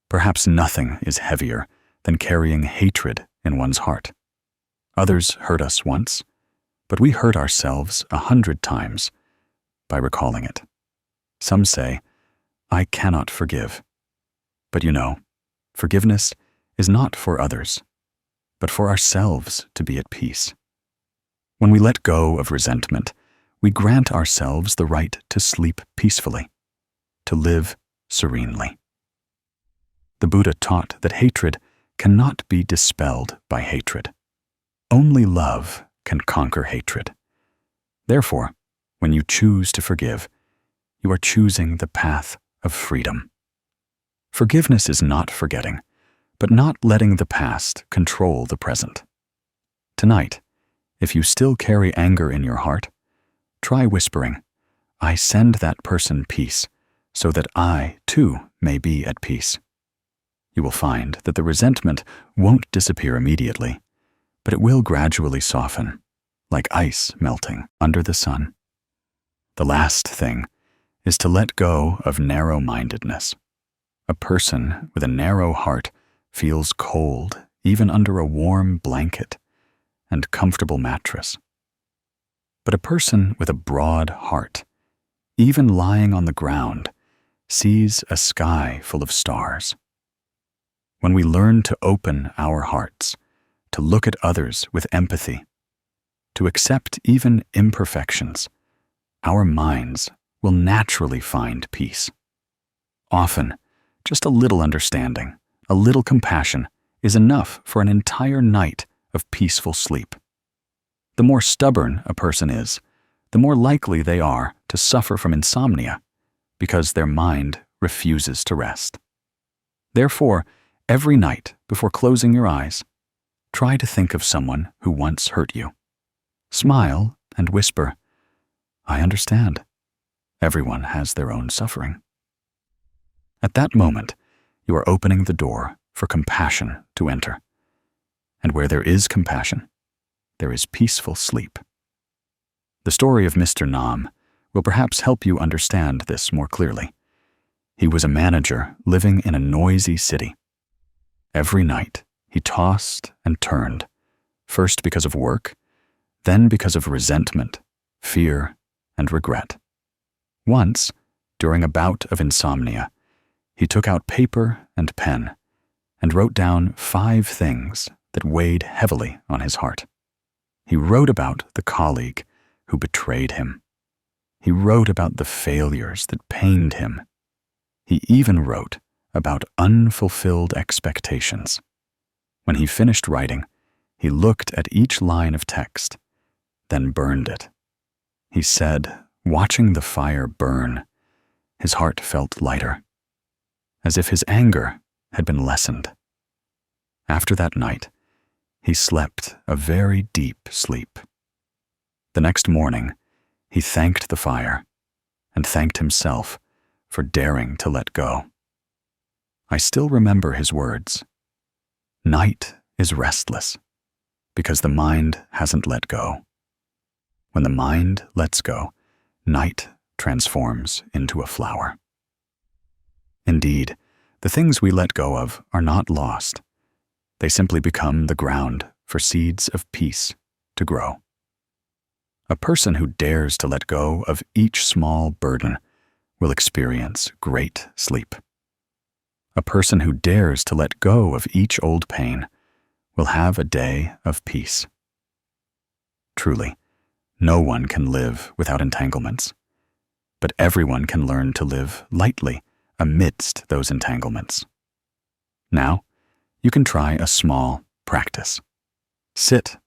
Perhaps nothing is heavier than carrying hatred in one's heart. Others hurt us once, but we hurt ourselves 100 times by recalling it. Some say, I cannot forgive. But you know, forgiveness is not for others, but for ourselves to be at peace. When we let go of resentment, we grant ourselves the right to sleep peacefully, to live serenely. The Buddha taught that hatred cannot be dispelled by hatred. Only love can conquer hatred. Therefore, when you choose to forgive, you are choosing the path of freedom. Forgiveness is not forgetting, but not letting the past control the present. Tonight, if you still carry anger in your heart, try whispering, I send that person peace, so that I, too, may be at peace. You will find that the resentment won't disappear immediately, but it will gradually soften, like ice melting under the sun. The last thing is to let go of narrow-mindedness. A person with a narrow heart feels cold even under a warm blanket and comfortable mattress. But a person with a broad heart, even lying on the ground, sees a sky full of stars. When we learn to open our hearts, to look at others with empathy, to accept even imperfections, our minds will naturally find peace. Often, just a little understanding, a little compassion is enough for an entire night of peaceful sleep. The more stubborn a person is, the more likely they are to suffer from insomnia because their mind refuses to rest. Therefore, every night before closing your eyes, try to think of someone who once hurt you. Smile and whisper, I understand. Everyone has their own suffering. At that moment, you are opening the door for compassion to enter. And where there is compassion, there is peaceful sleep. The story of Mr. Nam will perhaps help you understand this more clearly. He was a manager living in a noisy city. Every night, he tossed and turned, first because of work, then because of resentment, fear, and regret. Once, during a bout of insomnia, he took out paper and pen and wrote down 5 things that weighed heavily on his heart. He wrote about the colleague who betrayed him. He wrote about the failures that pained him. He even wrote about unfulfilled expectations. When he finished writing, he looked at each line of text, then burned it. He said, watching the fire burn, his heart felt lighter, as if his anger had been lessened. After that night, he slept a very deep sleep. The next morning, he thanked the fire and thanked himself for daring to let go. I still remember his words. Night is restless because the mind hasn't let go. When the mind lets go, night transforms into a flower. Indeed, the things we let go of are not lost. They simply become the ground for seeds of peace to grow. A person who dares to let go of each small burden will experience great sleep. A person who dares to let go of each old pain will have a day of peace. Truly, no one can live without entanglements, but everyone can learn to live lightly amidst those entanglements. Now, you can try a small practice. Sit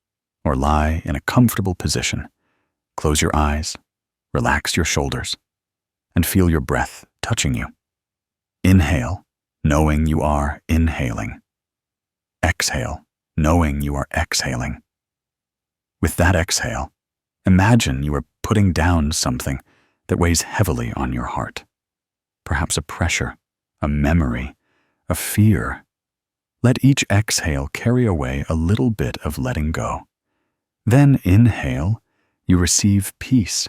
or lie in a comfortable position. Close your eyes, relax your shoulders, and feel your breath touching you. Inhale, knowing you are inhaling. Exhale, knowing you are exhaling. With that exhale, imagine you are putting down something that weighs heavily on your heart. Perhaps a pressure, a memory, a fear. Let each exhale carry away a little bit of letting go. Then inhale, you receive peace.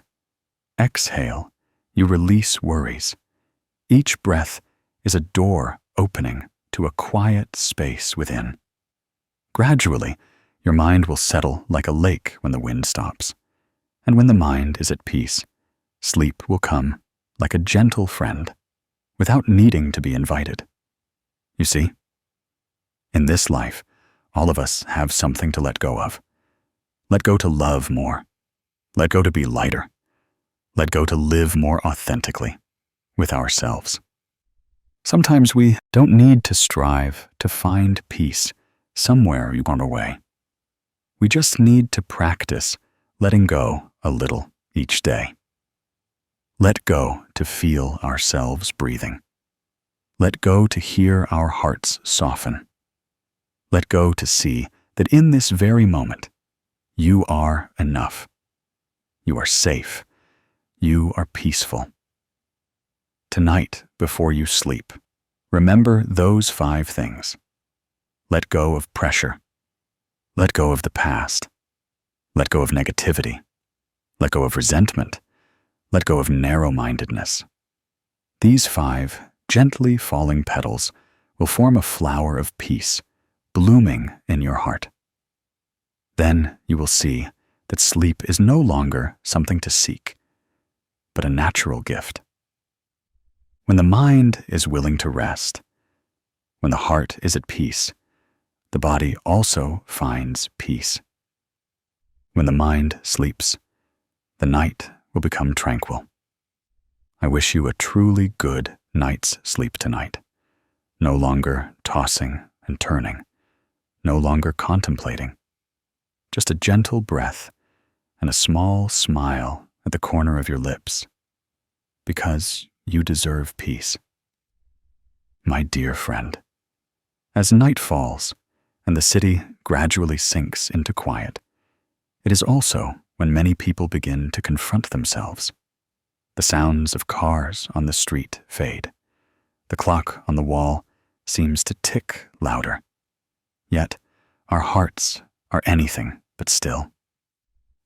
Exhale, you release worries. Each breath is a door opening to a quiet space within. Gradually, your mind will settle like a lake when the wind stops. And when the mind is at peace, sleep will come like a gentle friend, without needing to be invited. You see, in this life, all of us have something to let go of. Let go to love more. Let go to be lighter. Let go to live more authentically with ourselves. Sometimes we don't need to strive to find peace somewhere far away. We just need to practice letting go a little each day. Let go to feel ourselves breathing. Let go to hear our hearts soften. Let go to see that in this very moment, you are enough. You are safe. You are peaceful. Tonight, before you sleep, remember those 5 things. Let go of pressure. Let go of the past. Let go of negativity. Let go of resentment. Let go of narrow-mindedness. These 5 gently falling petals will form a flower of peace, blooming in your heart. Then you will see that sleep is no longer something to seek, but a natural gift. When the mind is willing to rest, when the heart is at peace, the body also finds peace. When the mind sleeps, the night will become tranquil. I wish you a truly good night's sleep tonight. No longer tossing and turning, no longer contemplating. Just a gentle breath and a small smile at the corner of your lips, because you deserve peace. My dear friend, as night falls and the city gradually sinks into quiet, it is also when many people begin to confront themselves. The sounds of cars on the street fade. The clock on the wall seems to tick louder. Yet, our hearts are anything but still.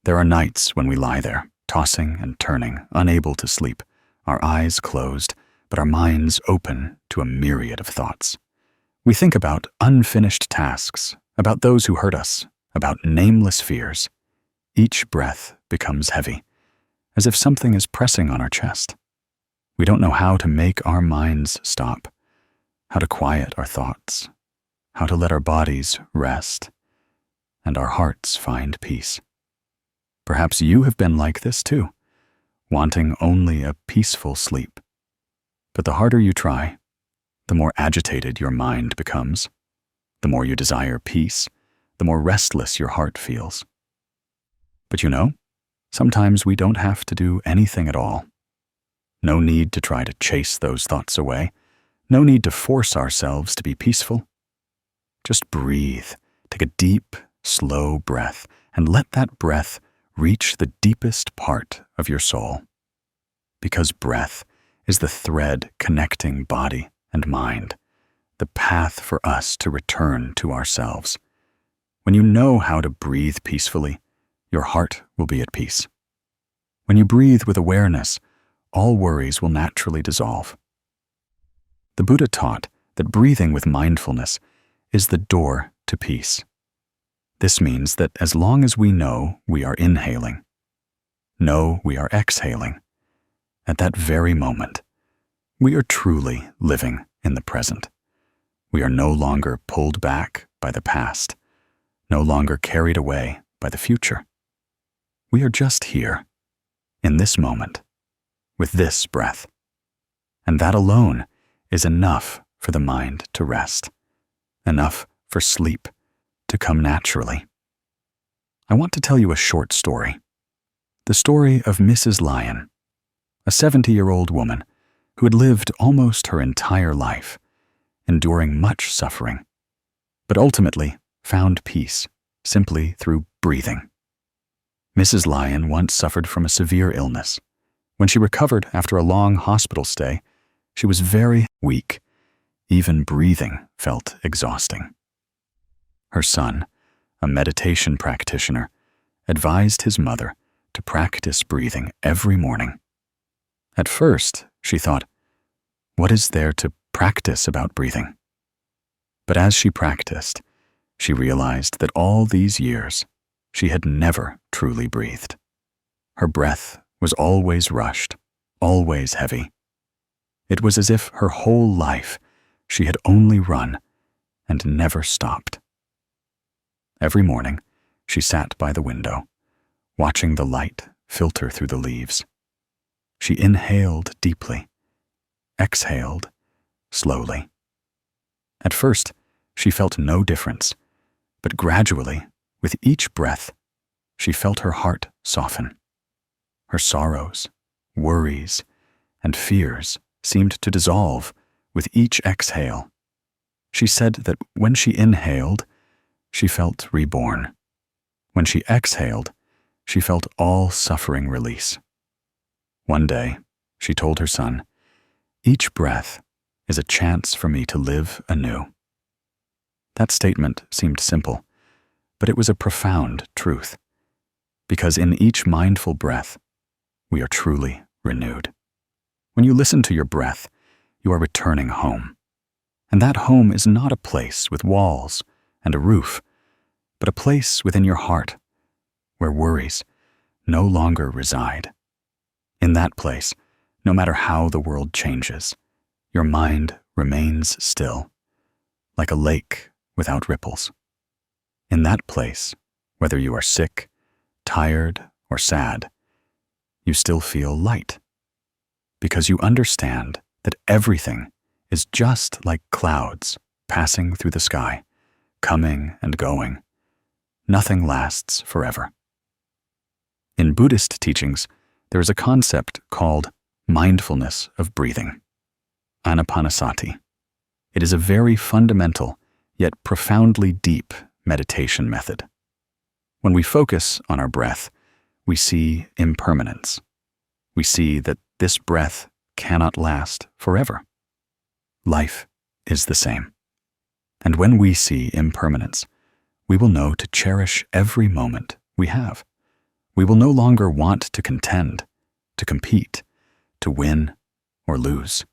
There are nights when we lie there, tossing and turning, unable to sleep, our eyes closed, but our minds open to a myriad of thoughts. We think about unfinished tasks, about those who hurt us, about nameless fears. Each breath becomes heavy, as if something is pressing on our chest. We don't know how to make our minds stop, how to quiet our thoughts, how to let our bodies rest, and our hearts find peace. Perhaps you have been like this too, wanting only a peaceful sleep. But the harder you try, the more agitated your mind becomes. The more you desire peace, the more restless your heart feels. But you know, sometimes we don't have to do anything at all. No need to try to chase those thoughts away. No need to force ourselves to be peaceful. Just breathe, take a deep, slow breath, and let that breath reach the deepest part of your soul. Because breath is the thread connecting body and mind, the path for us to return to ourselves. When you know how to breathe peacefully, your heart will be at peace. When you breathe with awareness, all worries will naturally dissolve. The Buddha taught that breathing with mindfulness is the door to peace. This means that as long as we know we are inhaling, know we are exhaling, at that very moment, we are truly living in the present. We are no longer pulled back by the past, no longer carried away by the future. We are just here, in this moment, with this breath. And that alone is enough for the mind to rest, enough for sleep to come naturally. I want to tell you a short story. The story of Mrs. Lion, a 70-year-old woman who had lived almost her entire life, enduring much suffering, but ultimately found peace simply through breathing. Mrs. Lion once suffered from a severe illness. When she recovered after a long hospital stay, she was very weak. Even breathing felt exhausting. Her son, a meditation practitioner, advised his mother to practice breathing every morning. At first, she thought, what is there to practice about breathing? But as she practiced, she realized that all these years, she had never truly breathed. Her breath was always rushed, always heavy. It was as if her whole life she had only run and never stopped. Every morning, she sat by the window, watching the light filter through the leaves. She inhaled deeply, exhaled slowly. At first, she felt no difference, but gradually, with each breath, she felt her heart soften. Her sorrows, worries, and fears seemed to dissolve with each exhale. She said that when she inhaled, she felt reborn. When she exhaled, she felt all suffering release. One day, she told her son, "Each breath is a chance for me to live anew." That statement seemed simple, but it was a profound truth, because in each mindful breath, we are truly renewed. When you listen to your breath, you are returning home. And that home is not a place with walls and a roof, but a place within your heart where worries no longer reside. In that place, no matter how the world changes, your mind remains still, like a lake without ripples. In that place, whether you are sick, tired, or sad, you still feel light, because you understand that everything is just like clouds passing through the sky, coming and going. Nothing lasts forever. In Buddhist teachings, there is a concept called mindfulness of breathing, anapanasati. It is a very fundamental, yet profoundly deep meditation method. When we focus on our breath, we see impermanence. We see that this breath cannot last forever. Life is the same. And when we see impermanence, we will know to cherish every moment we have. We will no longer want to contend, to compete, to win or lose.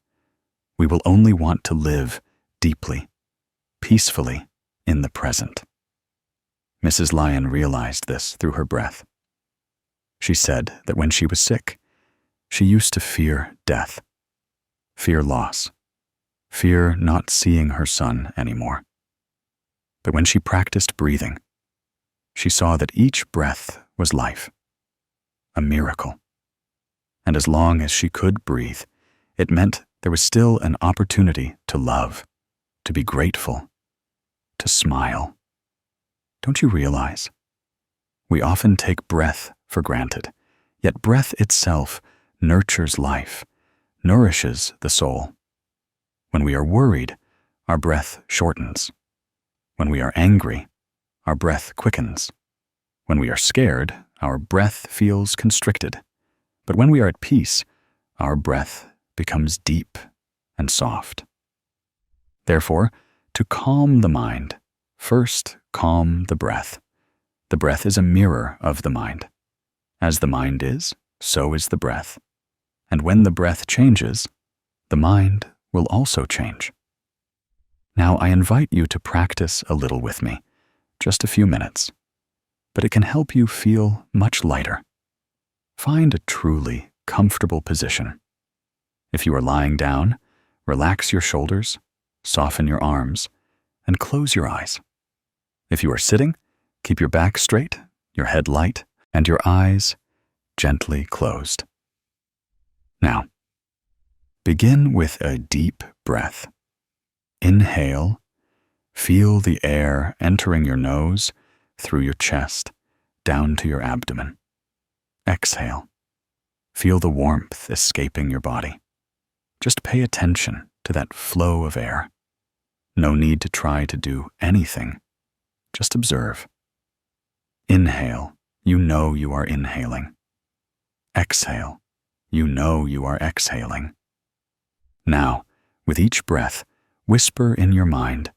We will only want to live deeply, peacefully in the present. Mrs. Lion realized this through her breath. She said that when she was sick, she used to fear death, fear loss, fear not seeing her son anymore. But when she practiced breathing, she saw that each breath was life, a miracle. And as long as she could breathe, it meant there was still an opportunity to love, to be grateful, to smile. Don't you realize? We often take breath for granted, yet breath itself nurtures life, nourishes the soul. When we are worried, our breath shortens. When we are angry, our breath quickens. When we are scared, our breath feels constricted. But when we are at peace, our breath becomes deep and soft. Therefore, to calm the mind, first calm the breath. The breath is a mirror of the mind. As the mind is, so is the breath. And when the breath changes, the mind will also change. Now I invite you to practice a little with me, just a few minutes, but it can help you feel much lighter. Find a truly comfortable position. If you are lying down, relax your shoulders, soften your arms, and close your eyes. If you are sitting, keep your back straight, your head light, and your eyes gently closed. Now, begin with a deep breath. Inhale, feel the air entering your nose, through your chest, down to your abdomen. Exhale. Feel the warmth escaping your body. Just pay attention to that flow of air. No need to try to do anything. Just observe. Inhale, you know you are inhaling. Exhale, you know you are exhaling. Now, with each breath, whisper in your mind,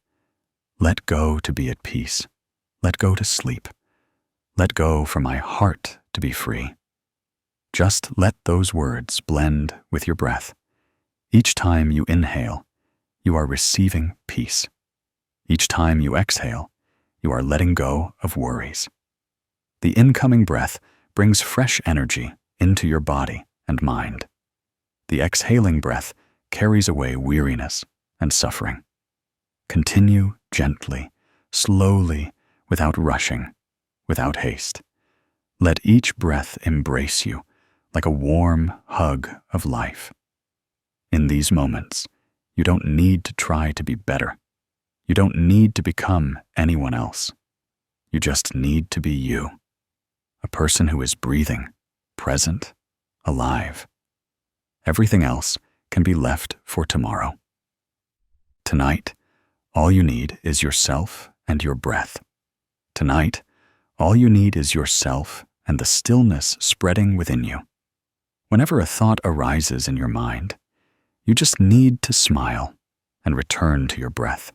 let go to be at peace. Let go to sleep. Let go for my heart to be free. Just let those words blend with your breath. Each time you inhale, you are receiving peace. Each time you exhale, you are letting go of worries. The incoming breath brings fresh energy into your body and mind. The exhaling breath carries away weariness and suffering. Continue gently, slowly, without rushing, without haste. Let each breath embrace you like a warm hug of life. In these moments, you don't need to try to be better. You don't need to become anyone else. You just need to be you, a person who is breathing, present, alive. Everything else can be left for tomorrow. Tonight, all you need is yourself and your breath. Tonight, all you need is yourself and the stillness spreading within you. Whenever a thought arises in your mind, you just need to smile and return to your breath.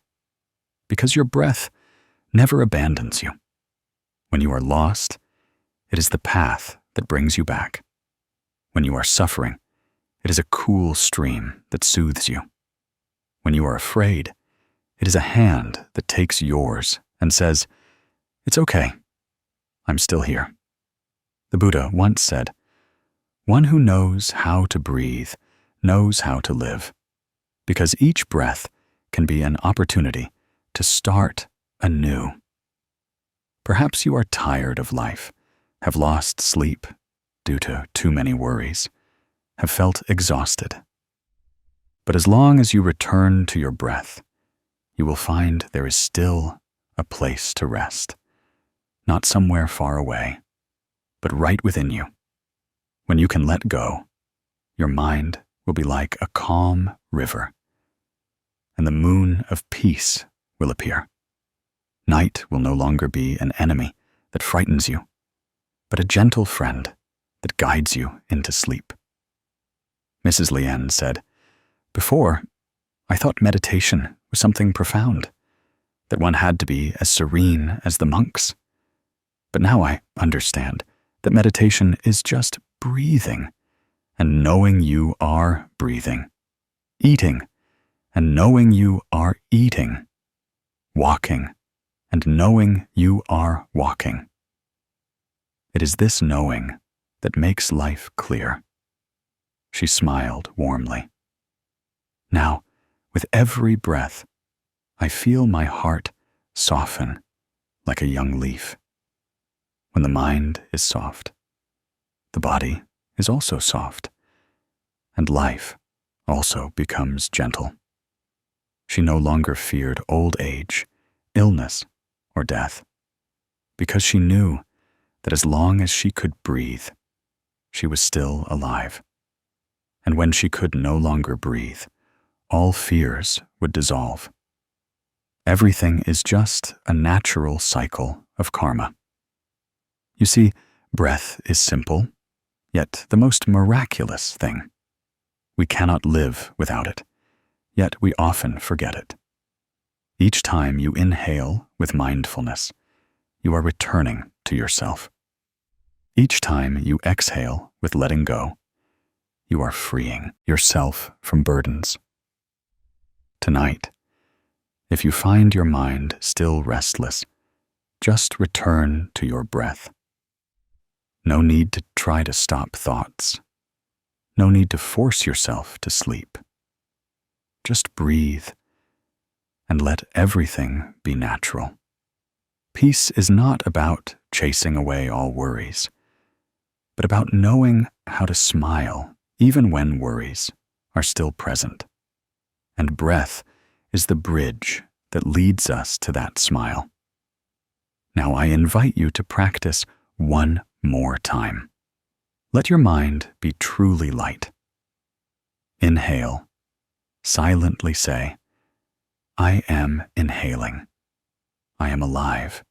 Because your breath never abandons you. When you are lost, it is the path that brings you back. When you are suffering, it is a cool stream that soothes you. When you are afraid, it is a hand that takes yours and says, "It's okay. I'm still here." The Buddha once said, "One who knows how to breathe knows how to live," because each breath can be an opportunity to start anew. Perhaps you are tired of life, have lost sleep due to too many worries, have felt exhausted. But as long as you return to your breath, you will find there is still a place to rest, not somewhere far away, but right within you. When you can let go, your mind will be like a calm river, and the moon of peace will appear. Night will no longer be an enemy that frightens you, but a gentle friend that guides you into sleep. Mrs. Lien said, "Before, I thought meditation was something profound, that one had to be as serene as the monks. But now I understand that meditation is just breathing and knowing you are breathing, eating and knowing you are eating, walking and knowing you are walking. It is this knowing that makes life clear." She smiled warmly. Now, with every breath, I feel my heart soften like a young leaf. When the mind is soft, the body is also soft, and life also becomes gentle. She no longer feared old age, illness, or death, because she knew that as long as she could breathe, she was still alive. And when she could no longer breathe, all fears would dissolve. Everything is just a natural cycle of karma. You see, breath is simple, yet the most miraculous thing. We cannot live without it, yet we often forget it. Each time you inhale with mindfulness, you are returning to yourself. Each time you exhale with letting go, you are freeing yourself from burdens. Tonight, if you find your mind still restless, just return to your breath. No need to try to stop thoughts. No need to force yourself to sleep. Just breathe and let everything be natural. Peace is not about chasing away all worries, but about knowing how to smile even when worries are still present. And breath is the bridge that leads us to that smile. Now I invite you to practice one more time. Let your mind be truly light. Inhale. Silently say, I am inhaling. I am alive.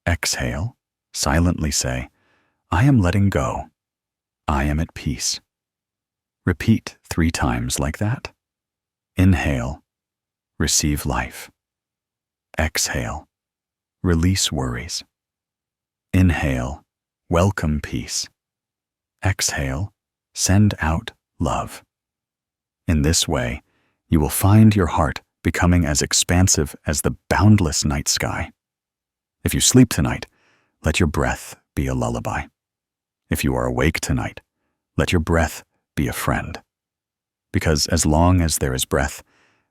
Exhale. Silently say, I am letting go. I am at peace. Repeat 3 times like that. Inhale. Receive life. Exhale. Release worries. Inhale. Welcome peace. Exhale. Send out love. In this way, you will find your heart becoming as expansive as the boundless night sky. If you sleep tonight, let your breath be a lullaby. If you are awake tonight, let your breath be a friend. Because as long as there is breath,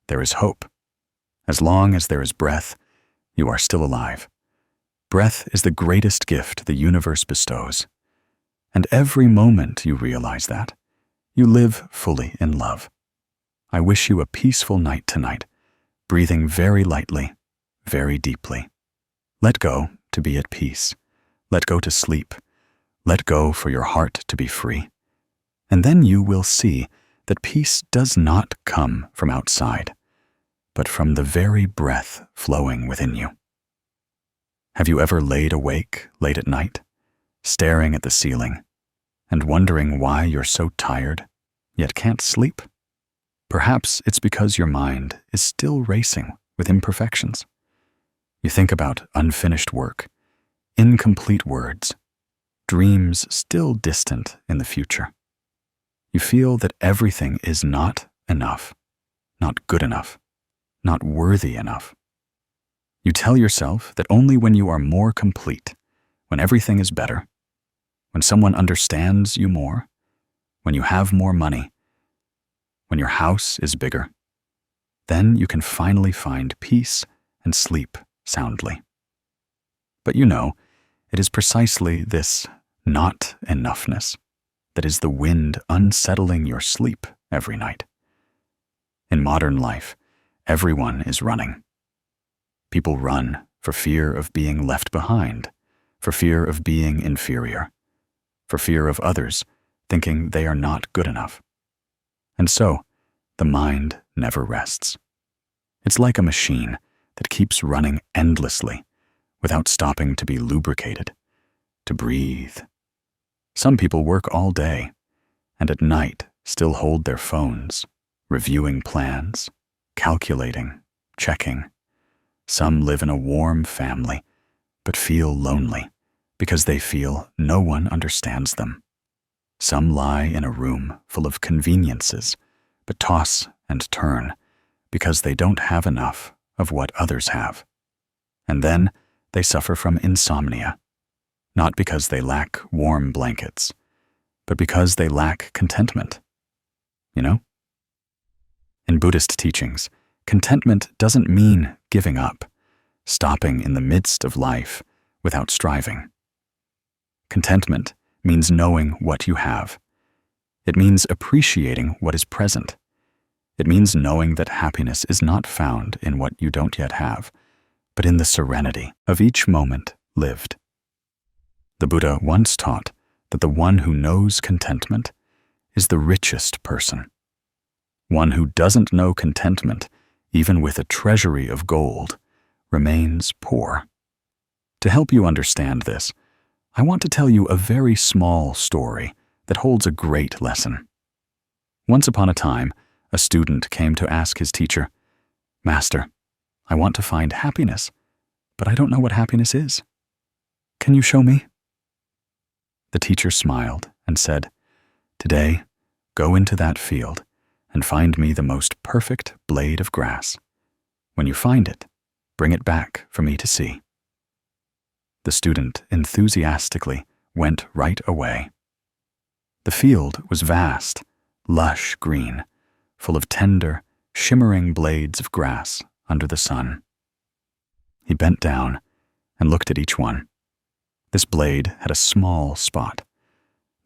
there is hope. As long as there is breath, you are still alive. Breath is the greatest gift the universe bestows. And every moment you realize that, you live fully in love. I wish you a peaceful night tonight, breathing very lightly, very deeply. Let go to be at peace. Let go to sleep. Let go for your heart to be free. And then you will see that peace does not come from outside, but from the very breath flowing within you. Have you ever laid awake late at night, staring at the ceiling, and wondering why you're so tired, yet can't sleep? Perhaps it's because your mind is still racing with imperfections. You think about unfinished work, incomplete words, dreams still distant in the future. You feel that everything is not enough, not good enough, not worthy enough. You tell yourself that only when you are more complete, when everything is better, when someone understands you more, when you have more money, when your house is bigger, then you can finally find peace and sleep soundly. But you know, it is precisely this not enoughness that is the wind unsettling your sleep every night. In modern life, everyone is running. People run for fear of being left behind, for fear of being inferior, for fear of others thinking they are not good enough. And so, the mind never rests. It's like a machine that keeps running endlessly without stopping to be lubricated, to breathe. Some people work all day, and at night still hold their phones, reviewing plans, calculating, checking. Some live in a warm family, but feel lonely because they feel no one understands them. Some lie in a room full of conveniences, but toss and turn because they don't have enough of what others have. And then they suffer from insomnia, not because they lack warm blankets, but because they lack contentment. You know? In Buddhist teachings, contentment doesn't mean giving up, stopping in the midst of life without striving. Contentment means knowing what you have. It means appreciating what is present. It means knowing that happiness is not found in what you don't yet have, but in the serenity of each moment lived. The Buddha once taught that the one who knows contentment is the richest person. One who doesn't know contentment, even with a treasury of gold, remains poor. To help you understand this, I want to tell you a very small story that holds a great lesson. Once upon a time, a student came to ask his teacher, "Master, I want to find happiness, but I don't know what happiness is. Can you show me?" The teacher smiled and said, "Today, go into that field and find me the most perfect blade of grass. When you find it, bring it back for me to see." The student enthusiastically went right away. The field was vast, lush green, full of tender, shimmering blades of grass under the sun. He bent down and looked at each one. This blade had a small spot.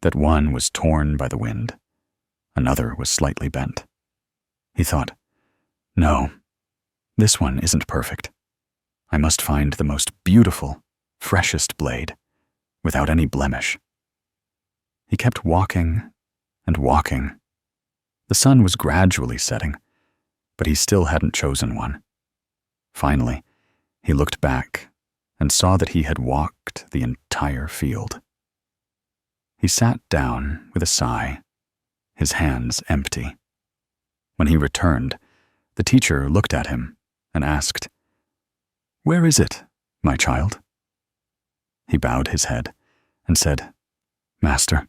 That one was torn by the wind. Another was slightly bent. He thought, no, this one isn't perfect. I must find the most beautiful, freshest blade, without any blemish. He kept walking and walking. The sun was gradually setting, but he still hadn't chosen one. Finally, he looked back and saw that he had walked the entire field. He sat down with a sigh, his hands empty. When he returned, the teacher looked at him and asked, "Where is it, my child?" He bowed his head and said, "Master,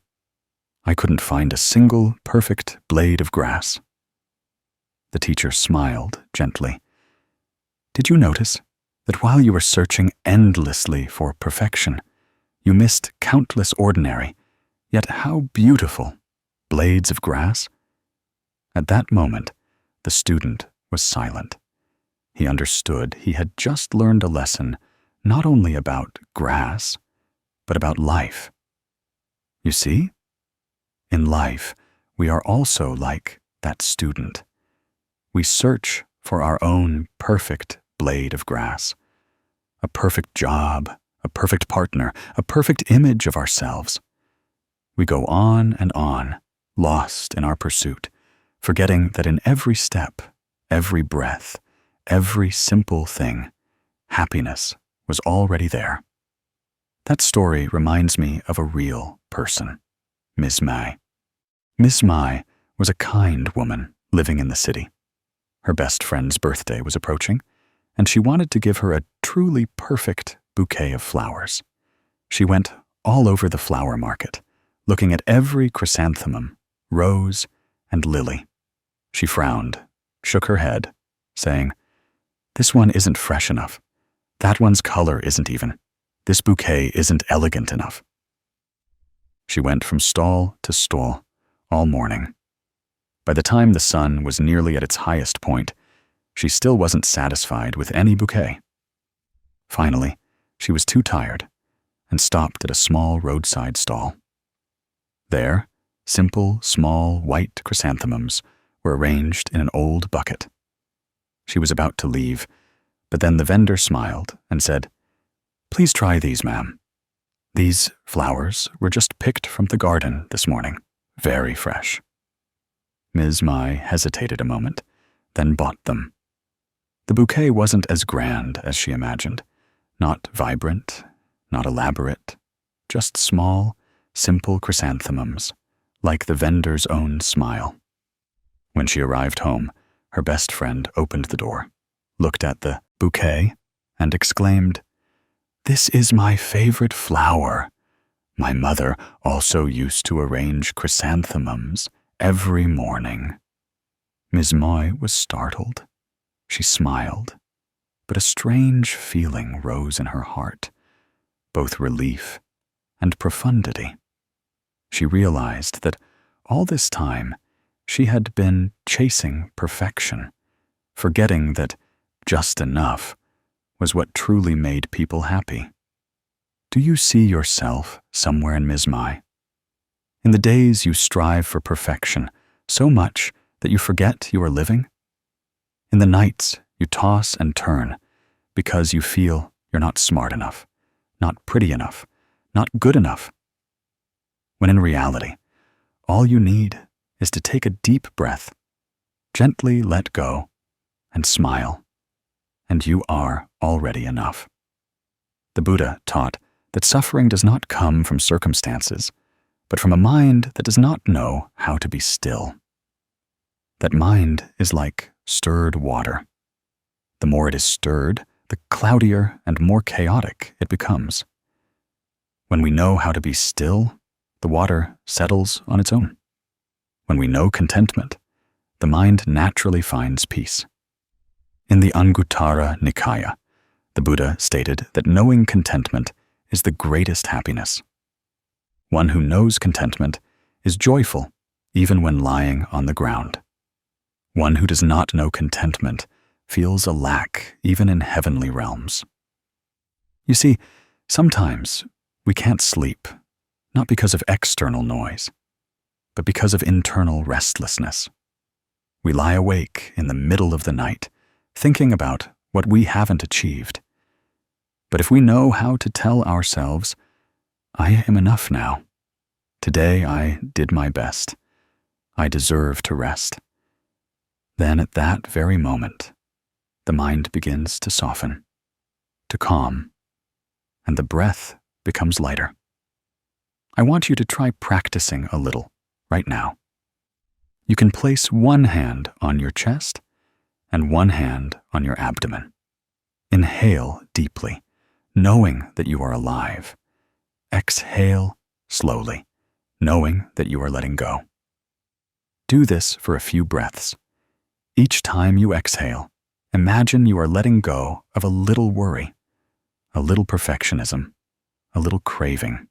I couldn't find a single perfect blade of grass." The teacher smiled gently. "Did you notice that while you were searching endlessly for perfection, you missed countless ordinary, yet how beautiful, blades of grass?" At that moment, the student was silent. He understood he had just learned a lesson not only about grass, but about life. You see? In life, we are also like that student. We search for our own perfect blade of grass, a perfect job, a perfect partner, a perfect image of ourselves. We go on and on, lost in our pursuit, forgetting that in every step, every breath, every simple thing, happiness was already there. That story reminds me of a real person, Miss Mai. Miss Mai was a kind woman living in the city. Her best friend's birthday was approaching, and she wanted to give her a truly perfect bouquet of flowers. She went all over the flower market, looking at every chrysanthemum, rose, and lily. She frowned, shook her head, saying, "This one isn't fresh enough. That one's color isn't even. This bouquet isn't elegant enough." She went from stall to stall all morning. By the time the sun was nearly at its highest point, she still wasn't satisfied with any bouquet. Finally, she was too tired and stopped at a small roadside stall. There, simple, small, white chrysanthemums were arranged in an old bucket. She was about to leave, but then the vendor smiled and said, "Please try these, ma'am. These flowers were just picked from the garden this morning, very fresh." Ms. Mai hesitated a moment, then bought them. The bouquet wasn't as grand as she imagined, not vibrant, not elaborate, just small, simple chrysanthemums, like the vendor's own smile. When she arrived home, her best friend opened the door, looked at the bouquet, and exclaimed, "This is my favorite flower. My mother also used to arrange chrysanthemums every morning." Ms. Mai was startled. She smiled, but a strange feeling rose in her heart, both relief and profundity. She realized that all this time she had been chasing perfection, forgetting that just enough was what truly made people happy. Do you see yourself somewhere in Ms. Mai? In the days you strive for perfection so much that you forget you are living? In the nights you toss and turn because you feel you're not smart enough, not pretty enough, not good enough? When in reality, all you need is to take a deep breath, gently let go, and smile, and you are already enough. The Buddha taught that suffering does not come from circumstances, but from a mind that does not know how to be still. That mind is like stirred water. The more it is stirred, the cloudier and more chaotic it becomes. When we know how to be still, the water settles on its own. When we know contentment, the mind naturally finds peace. In the Anguttara Nikaya, the Buddha stated that knowing contentment is the greatest happiness. One who knows contentment is joyful even when lying on the ground. One who does not know contentment feels a lack even in heavenly realms. You see, sometimes we can't sleep, not because of external noise, but because of internal restlessness. We lie awake in the middle of the night, thinking about what we haven't achieved. But if we know how to tell ourselves, I am enough now. Today I did my best. I deserve to rest. Then at that very moment, the mind begins to soften, to calm, and the breath becomes lighter. I want you to try practicing a little right now. You can place one hand on your chest and one hand on your abdomen. Inhale deeply, knowing that you are alive. Exhale slowly, knowing that you are letting go. Do this for a few breaths. Each time you exhale, imagine you are letting go of a little worry, a little perfectionism, a little craving.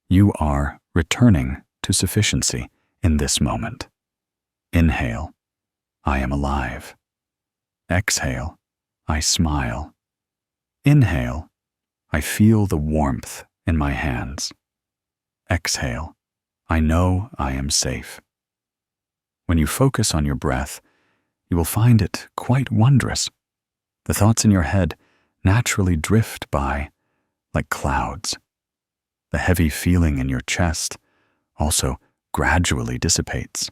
You are returning to sufficiency in this moment. Inhale, I am alive. Exhale, I smile. Inhale, I feel the warmth in my hands. Exhale, I know I am safe. When you focus on your breath, you will find it quite wondrous. The thoughts in your head naturally drift by like clouds. The heavy feeling in your chest also gradually dissipates.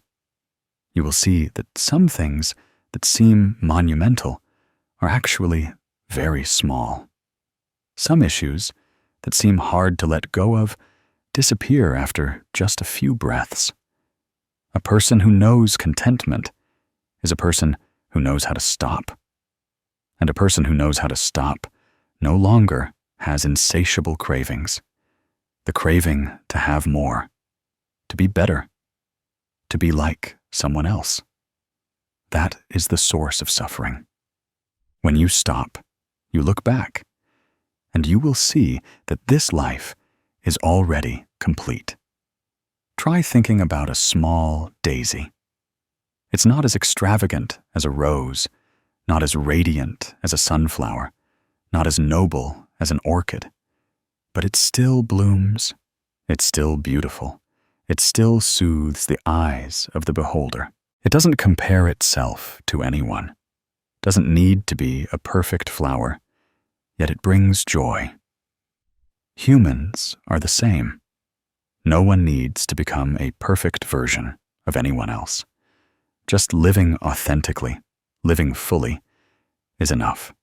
You will see that some things that seem monumental are actually very small. Some issues that seem hard to let go of disappear after just a few breaths. A person who knows contentment is a person who knows how to stop. And a person who knows how to stop no longer has insatiable cravings. The craving to have more, to be better, to be like someone else. That is the source of suffering. When you stop, you look back, and you will see that this life is already complete. Try thinking about a small daisy. It's not as extravagant as a rose, not as radiant as a sunflower, not as noble as an orchid, but it still blooms, it's still beautiful, it still soothes the eyes of the beholder. It doesn't compare itself to anyone, doesn't need to be a perfect flower, yet it brings joy. Humans are the same. No one needs to become a perfect version of anyone else. Just living authentically, living fully, is enough.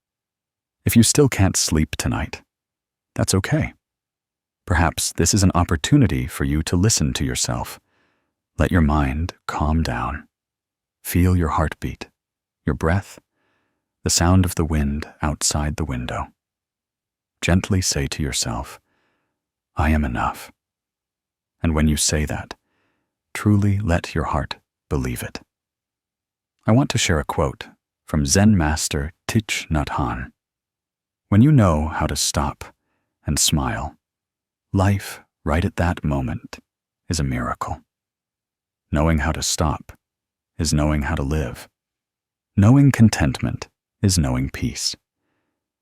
If you still can't sleep tonight, that's okay. Perhaps this is an opportunity for you to listen to yourself. Let your mind calm down. Feel your heartbeat, your breath, the sound of the wind outside the window. Gently say to yourself, I am enough. And when you say that, truly let your heart believe it. I want to share a quote from Zen Master Thich Nhat Hanh. When you know how to stop and smile, life right at that moment is a miracle. Knowing how to stop is knowing how to live. Knowing contentment is knowing peace.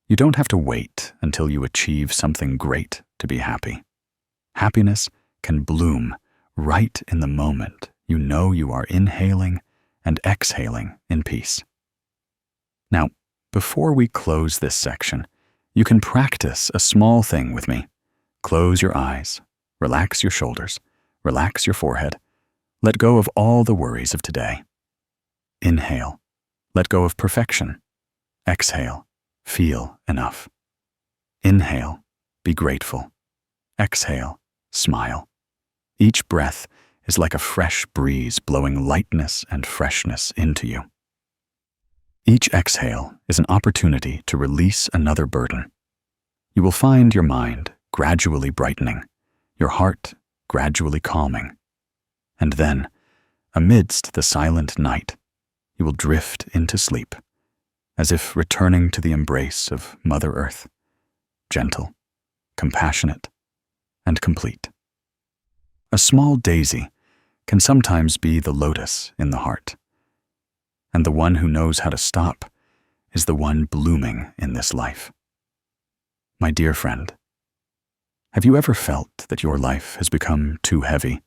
You don't have to wait until you achieve something great to be happy. Happiness can bloom right in the moment you know you are inhaling and exhaling in peace. Now, before we close this section, you can practice a small thing with me. Close your eyes, relax your shoulders, relax your forehead, let go of all the worries of today. Inhale, let go of perfection. Exhale, feel enough. Inhale, be grateful. Exhale, smile. Each breath is like a fresh breeze blowing lightness and freshness into you. Each exhale is an opportunity to release another burden. You will find your mind gradually brightening, your heart gradually calming. And then, amidst the silent night, you will drift into sleep, as if returning to the embrace of Mother Earth, gentle, compassionate, and complete. A small daisy can sometimes be the lotus in the heart, and the one who knows how to stop is the one blooming in this life. My dear friend, have you ever felt that your life has become too heavy,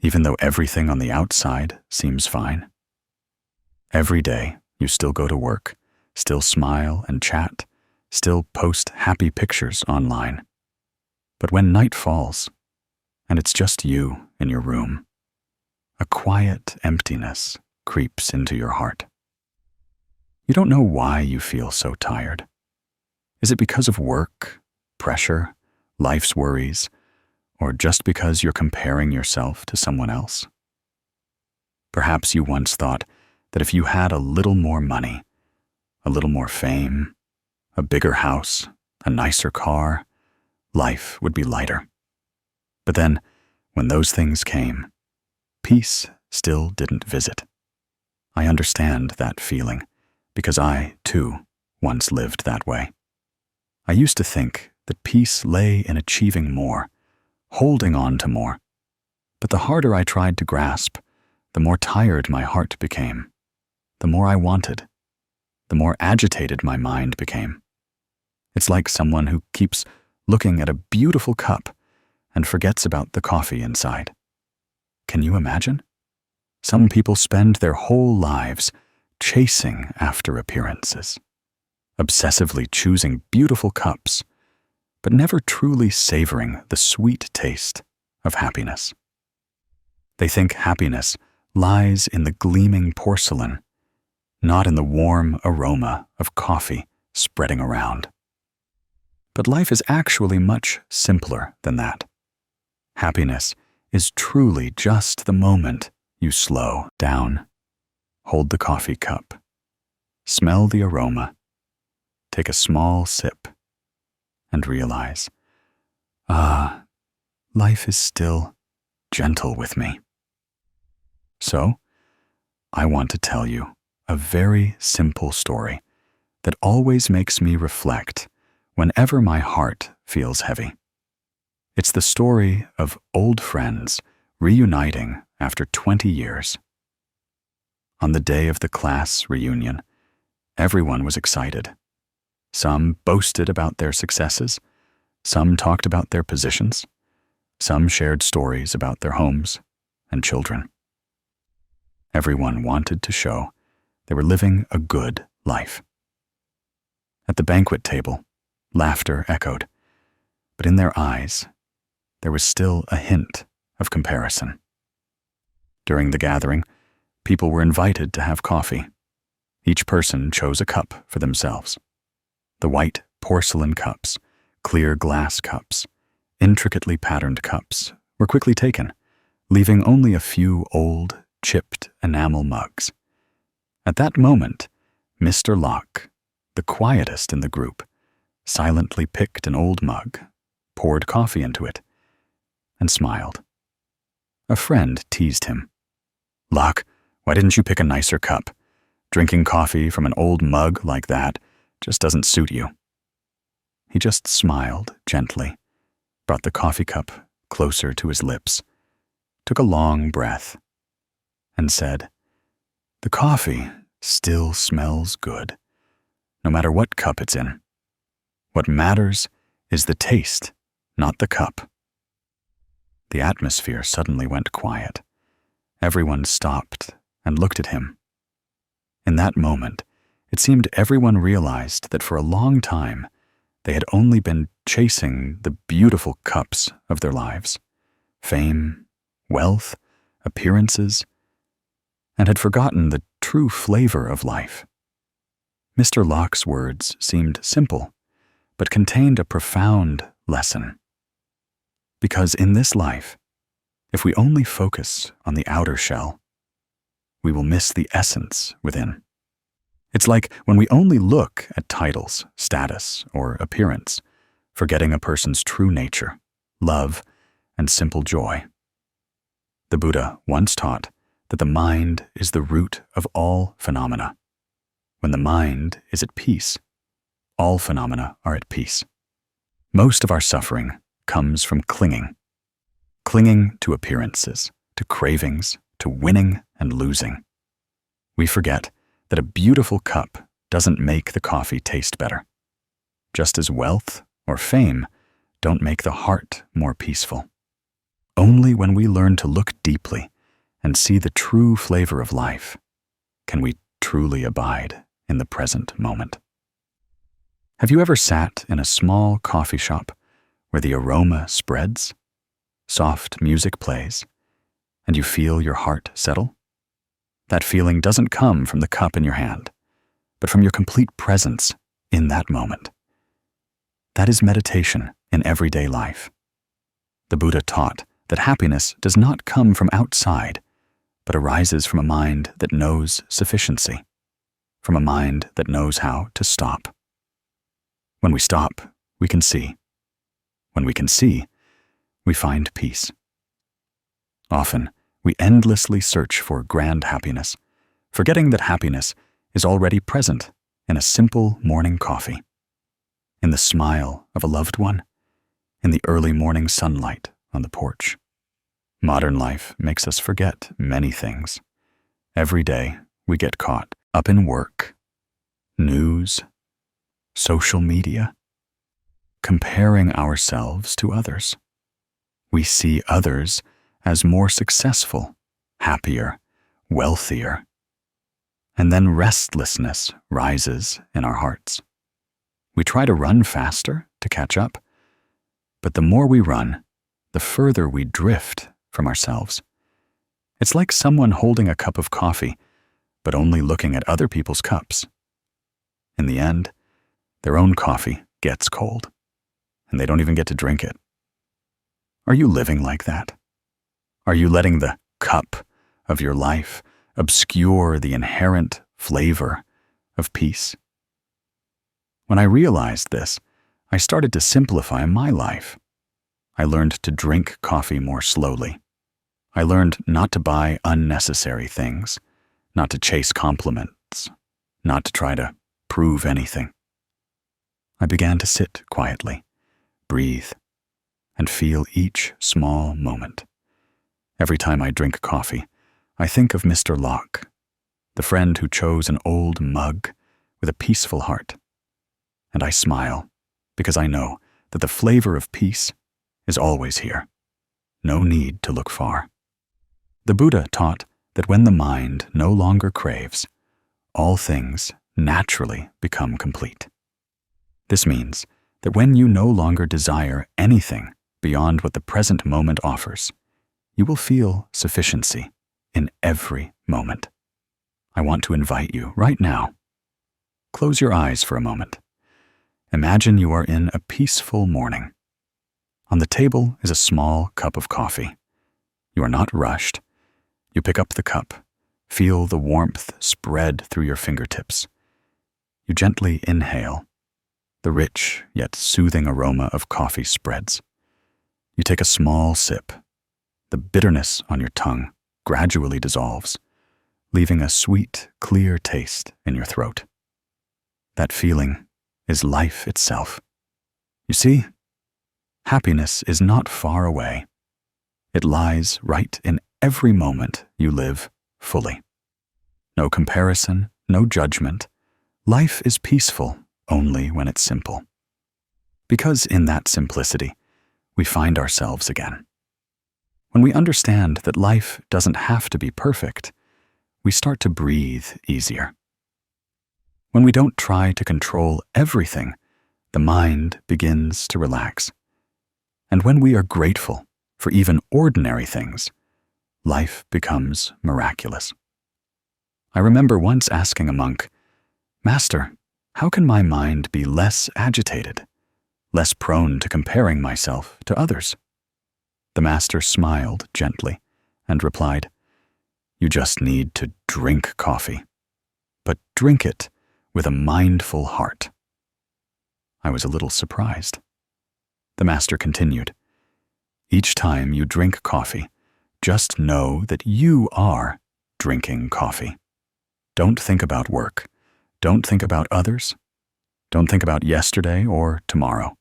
even though everything on the outside seems fine? Every day, you still go to work, still smile and chat, still post happy pictures online. But when night falls, and it's just you in your room, a quiet emptiness creeps into your heart. You don't know why you feel so tired. Is it because of work, pressure, life's worries, or just because you're comparing yourself to someone else? Perhaps you once thought that if you had a little more money, a little more fame, a bigger house, a nicer car, life would be lighter. But then, when those things came, peace still didn't visit. I understand that feeling, because I, too, once lived that way. I used to think that peace lay in achieving more, holding on to more. But the harder I tried to grasp, the more tired my heart became, the more I wanted, the more agitated my mind became. It's like someone who keeps looking at a beautiful cup and forgets about the coffee inside. Can you imagine? Some people spend their whole lives chasing after appearances, obsessively choosing beautiful cups, but never truly savoring the sweet taste of happiness. They think happiness lies in the gleaming porcelain, not in the warm aroma of coffee spreading around. But life is actually much simpler than that. Happiness is truly just the moment you slow down, hold the coffee cup, smell the aroma, take a small sip, and realize, life is still gentle with me. So, I want to tell you a very simple story that always makes me reflect whenever my heart feels heavy. It's the story of old friends reuniting after 20 years. On the day of the class reunion, everyone was excited. Some boasted about their successes, some talked about their positions, some shared stories about their homes and children. Everyone wanted to show they were living a good life. At the banquet table, laughter echoed, but in their eyes, there was still a hint of comparison. During the gathering, people were invited to have coffee. Each person chose a cup for themselves. The white porcelain cups, clear glass cups, intricately patterned cups were quickly taken, leaving only a few old, chipped enamel mugs. At that moment, Mr. Locke, the quietest in the group, silently picked an old mug, poured coffee into it, and smiled. A friend teased him. "Locke, why didn't you pick a nicer cup? Drinking coffee from an old mug like that just doesn't suit you." He just smiled gently, brought the coffee cup closer to his lips, took a long breath, and said, "The coffee still smells good, no matter what cup it's in. What matters is the taste, not the cup." The atmosphere suddenly went quiet. Everyone stopped and looked at him. In that moment, it seemed everyone realized that for a long time, they had only been chasing the beautiful cups of their lives, fame, wealth, appearances, and had forgotten the true flavor of life. Mr. Locke's words seemed simple, but contained a profound lesson. Because in this life, if we only focus on the outer shell, we will miss the essence within. It's like when we only look at titles, status, or appearance, forgetting a person's true nature, love, and simple joy. The Buddha once taught that the mind is the root of all phenomena. When the mind is at peace, all phenomena are at peace. Most of our suffering comes from clinging to appearances, to cravings, to winning and losing. We forget that a beautiful cup doesn't make the coffee taste better. Just as wealth or fame don't make the heart more peaceful. Only when we learn to look deeply and see the true flavor of life can we truly abide in the present moment. Have you ever sat in a small coffee shop where the aroma spreads, soft music plays, and you feel your heart settle? That feeling doesn't come from the cup in your hand, but from your complete presence in that moment. That is meditation in everyday life. The Buddha taught that happiness does not come from outside, but arises from a mind that knows sufficiency, from a mind that knows how to stop. When we stop, we can see. When we can see, we find peace. Often, we endlessly search for grand happiness, forgetting that happiness is already present in a simple morning coffee, in the smile of a loved one, in the early morning sunlight on the porch. Modern life makes us forget many things. Every day, we get caught up in work, news, social media, comparing ourselves to others. We see others as more successful, happier, wealthier, and then restlessness rises in our hearts. We try to run faster to catch up, but the more we run, the further we drift from ourselves. It's like someone holding a cup of coffee, but only looking at other people's cups. In the end, their own coffee gets cold, and they don't even get to drink it. Are you living like that? Are you letting the cup of your life obscure the inherent flavor of peace? When I realized this, I started to simplify my life. I learned to drink coffee more slowly. I learned not to buy unnecessary things, not to chase compliments, not to try to prove anything. I began to sit quietly, breathe, and feel each small moment. Every time I drink coffee, I think of Mr. Locke, the friend who chose an old mug with a peaceful heart. And I smile because I know that the flavor of peace is always here. No need to look far. The Buddha taught that when the mind no longer craves, all things naturally become complete. This means that when you no longer desire anything beyond what the present moment offers, you will feel sufficiency in every moment. I want to invite you right now. Close your eyes for a moment. Imagine you are in a peaceful morning. On the table is a small cup of coffee. You are not rushed. You pick up the cup, feel the warmth spread through your fingertips. You gently inhale. The rich yet soothing aroma of coffee spreads. You take a small sip. The bitterness on your tongue gradually dissolves, leaving a sweet, clear taste in your throat. That feeling is life itself. You see, happiness is not far away. It lies right in every moment you live fully. No comparison, no judgment. Life is peaceful only when it's simple. Because in that simplicity, we find ourselves again. When we understand that life doesn't have to be perfect, we start to breathe easier. When we don't try to control everything, the mind begins to relax. And when we are grateful for even ordinary things, life becomes miraculous. I remember once asking a monk, "Master, how can my mind be less agitated, less prone to comparing myself to others?" The master smiled gently and replied, "You just need to drink coffee, but drink it with a mindful heart." I was a little surprised. The master continued, "Each time you drink coffee, just know that you are drinking coffee. Don't think about work. Don't think about others. Don't think about yesterday or tomorrow.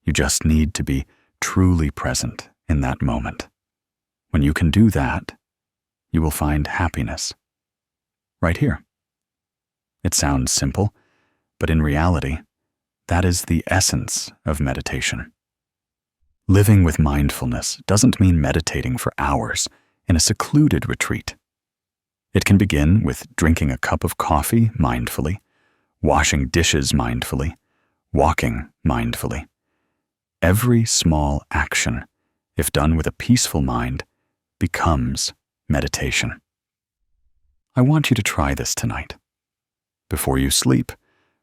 You just need to be truly present in that moment. When you can do that, you will find happiness right here." It sounds simple, but in reality, that is the essence of meditation. Living with mindfulness doesn't mean meditating for hours in a secluded retreat. It can begin with drinking a cup of coffee mindfully, washing dishes mindfully, walking mindfully. Every small action, if done with a peaceful mind, becomes meditation. I want you to try this tonight. Before you sleep,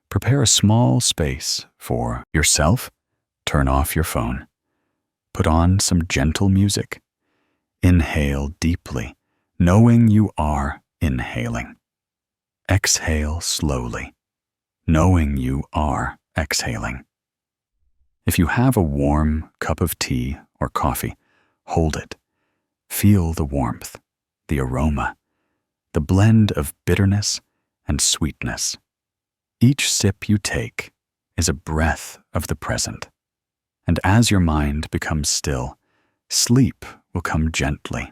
prepare a small space for yourself. Turn off your phone. Put on some gentle music. Inhale deeply, knowing you are inhaling. Exhale slowly, knowing you are exhaling. If you have a warm cup of tea or coffee, hold it. Feel the warmth, the aroma, the blend of bitterness and sweetness. Each sip you take is a breath of the present. And as your mind becomes still, sleep will come gently,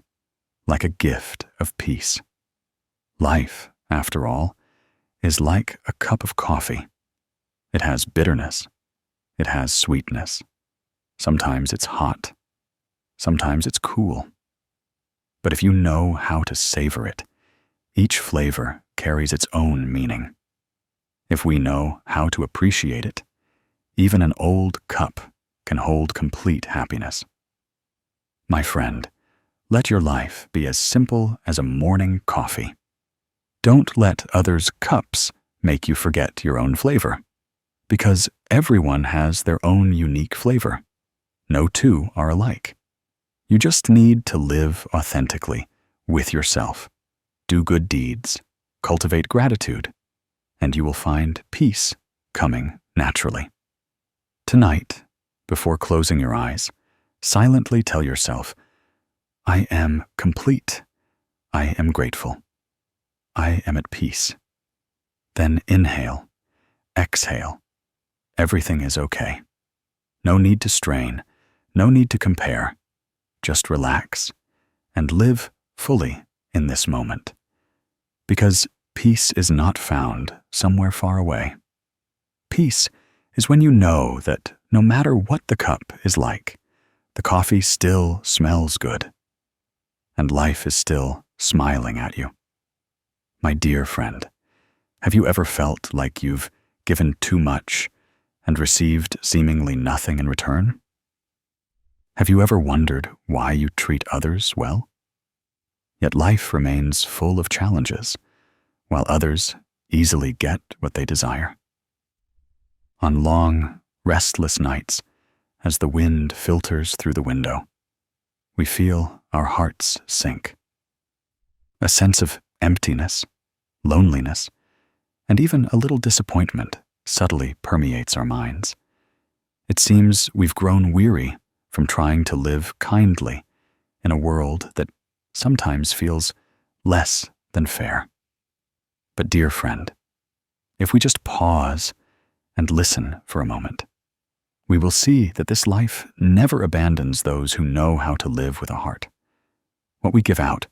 like a gift of peace. Life, after all, is like a cup of coffee. It has bitterness. It has sweetness. Sometimes it's hot. Sometimes it's cool. But if you know how to savor it, each flavor carries its own meaning. If we know how to appreciate it, even an old cup can hold complete happiness. My friend, let your life be as simple as a morning coffee. Don't let others' cups make you forget your own flavor, because everyone has their own unique flavor. No two are alike. You just need to live authentically with yourself, do good deeds, cultivate gratitude, and you will find peace coming naturally. Tonight, before closing your eyes, silently tell yourself, I am complete. I am grateful. I am at peace. Then inhale, exhale. Everything is okay. No need to strain, no need to compare. Just relax and live fully in this moment. Because peace is not found somewhere far away. Peace is when you know that no matter what the cup is like, the coffee still smells good, and life is still smiling at you. My dear friend, have you ever felt like you've given too much and received seemingly nothing in return? Have you ever wondered why you treat others well? Yet life remains full of challenges, while others easily get what they desire. On long, restless nights, as the wind filters through the window, we feel our hearts sink. A sense of emptiness, loneliness, and even a little disappointment subtly permeates our minds. It seems we've grown weary from trying to live kindly in a world that sometimes feels less than fair. But dear friend, if we just pause and listen for a moment, we will see that this life never abandons those who know how to live with a heart. What we give out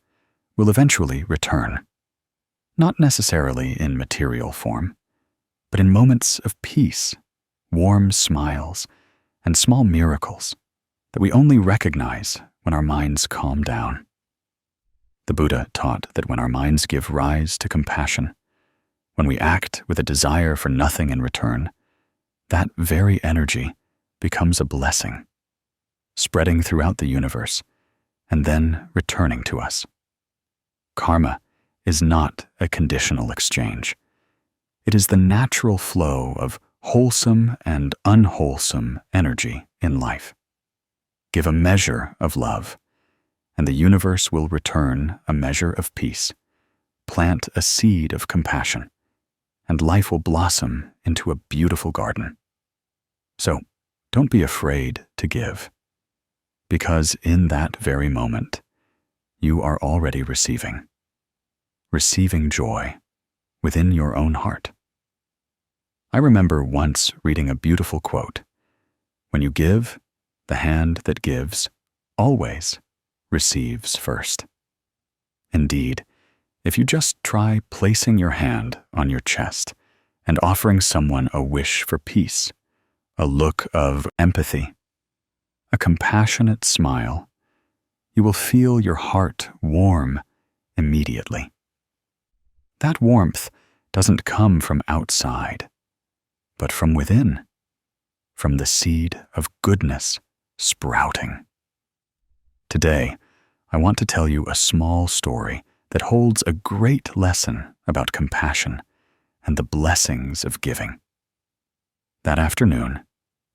will eventually return, not necessarily in material form, but in moments of peace, warm smiles, and small miracles that we only recognize when our minds calm down. The Buddha taught that when our minds give rise to compassion, when we act with a desire for nothing in return, that very energy becomes a blessing, spreading throughout the universe and then returning to us. Karma is not a conditional exchange. It is the natural flow of wholesome and unwholesome energy in life. Give a measure of love, and the universe will return a measure of peace. Plant a seed of compassion, and life will blossom into a beautiful garden. So, don't be afraid to give, because in that very moment, you are already receiving joy within your own heart. I remember once reading a beautiful quote, "When you give, the hand that gives always receives first." Indeed, If you just try placing your hand on your chest and offering someone a wish for peace, a look of empathy, a compassionate smile, you will feel your heart warm immediately. That warmth doesn't come from outside, but from within, from the seed of goodness sprouting. Today, I want to tell you a small story that holds a great lesson about compassion and the blessings of giving. That afternoon,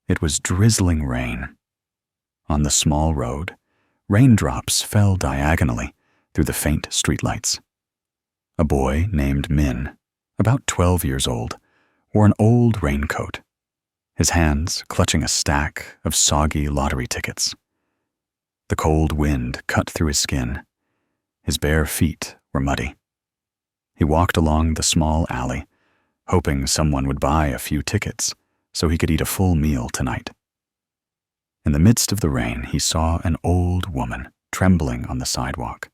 it was drizzling rain. On the small road, raindrops fell diagonally through the faint streetlights. A boy named Min, about 12 years old, wore an old raincoat, his hands clutching a stack of soggy lottery tickets. The cold wind cut through his skin. His bare feet were muddy. He walked along the small alley, hoping someone would buy a few tickets so he could eat a full meal tonight. In the midst of the rain, he saw an old woman trembling on the sidewalk.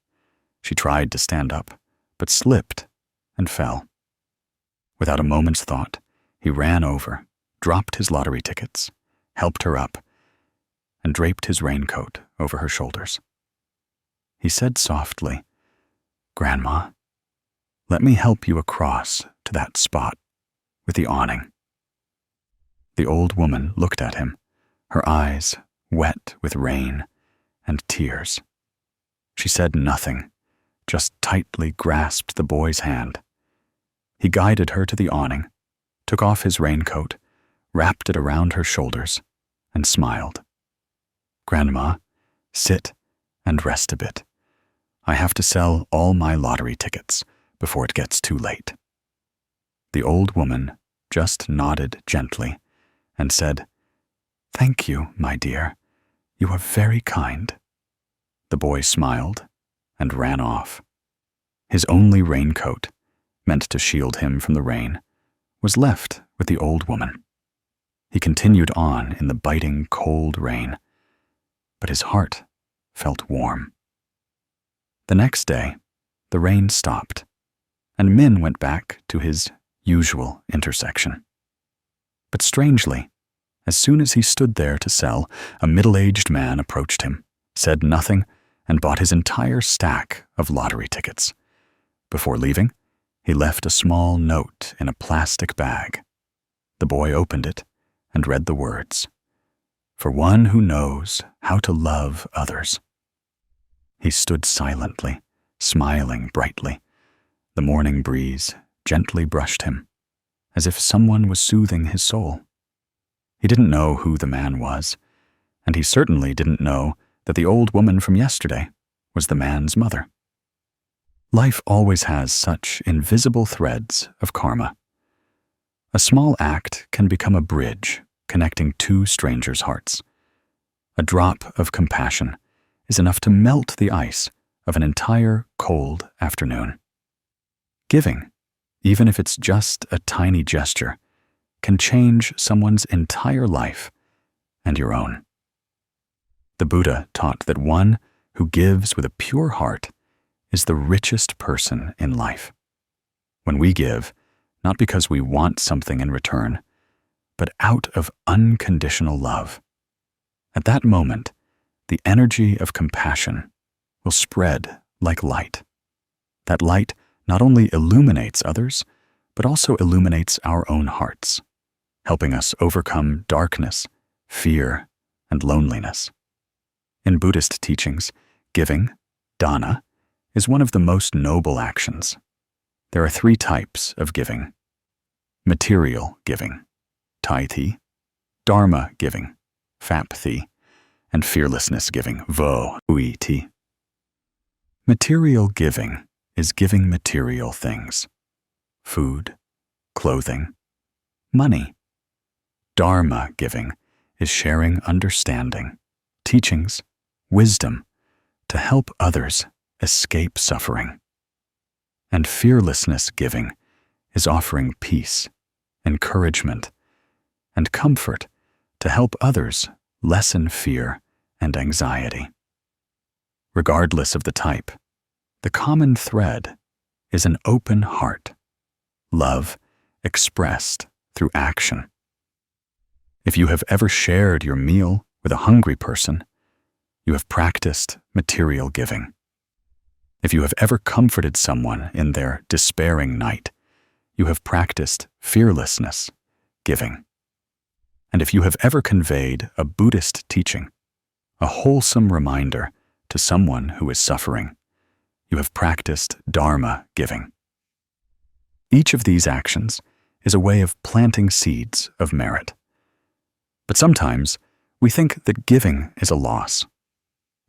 She tried to stand up, but slipped and fell. Without a moment's thought, he ran over, dropped his lottery tickets, helped her up, and draped his raincoat over her shoulders. He said softly, "Grandma, let me help you across to that spot with the awning." The old woman looked at him, her eyes wet with rain and tears. She said nothing, just tightly grasped the boy's hand. He guided her to the awning, took off his raincoat, wrapped it around her shoulders, and smiled. "Grandma, sit and rest a bit. I have to sell all my lottery tickets before it gets too late." The old woman just nodded gently and said, "Thank you, my dear. You are very kind." The boy smiled and ran off. His only raincoat, meant to shield him from the rain, was left with the old woman. He continued on in the biting cold rain, but his heart felt warm. The next day, the rain stopped, and Min went back to his usual intersection. But strangely, as soon as he stood there to sell, a middle-aged man approached him, said nothing, and bought his entire stack of lottery tickets. Before leaving, he left a small note in a plastic bag. The boy opened it and read the words, "For one who knows how to love others." He stood silently, smiling brightly. The morning breeze gently brushed him, as if someone was soothing his soul. He didn't know who the man was, and he certainly didn't know that the old woman from yesterday was the man's mother. Life always has such invisible threads of karma. A small act can become a bridge connecting two strangers' hearts. A drop of compassion is enough to melt the ice of an entire cold afternoon. Giving, even if it's just a tiny gesture, can change someone's entire life and your own. The Buddha taught that one who gives with a pure heart is the richest person in life. When we give, not because we want something in return, but out of unconditional love, at that moment, the energy of compassion will spread like light. That light not only illuminates others, but also illuminates our own hearts, helping us overcome darkness, fear, and loneliness. In Buddhist teachings, giving, dana, is one of the most noble actions. There are 3 types of giving: material giving, tai-thi, dharma giving, phap-thi, and fearlessness giving, vo-ui-thi. Material giving is giving material things: food, clothing, money. Dharma giving is sharing understanding, teachings, wisdom to help others escape suffering. And fearlessness giving is offering peace, encouragement, and comfort to help others lessen fear and anxiety. Regardless of the type, the common thread is an open heart, love expressed through action. If you have ever shared your meal with a hungry person, you have practiced material giving. If you have ever comforted someone in their despairing night, you have practiced fearlessness giving. And if you have ever conveyed a Buddhist teaching, a wholesome reminder to someone who is suffering, you have practiced Dharma giving. Each of these actions is a way of planting seeds of merit. But sometimes we think that giving is a loss.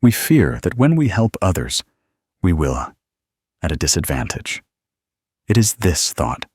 We fear that when we help others, we will at a disadvantage. It is this thought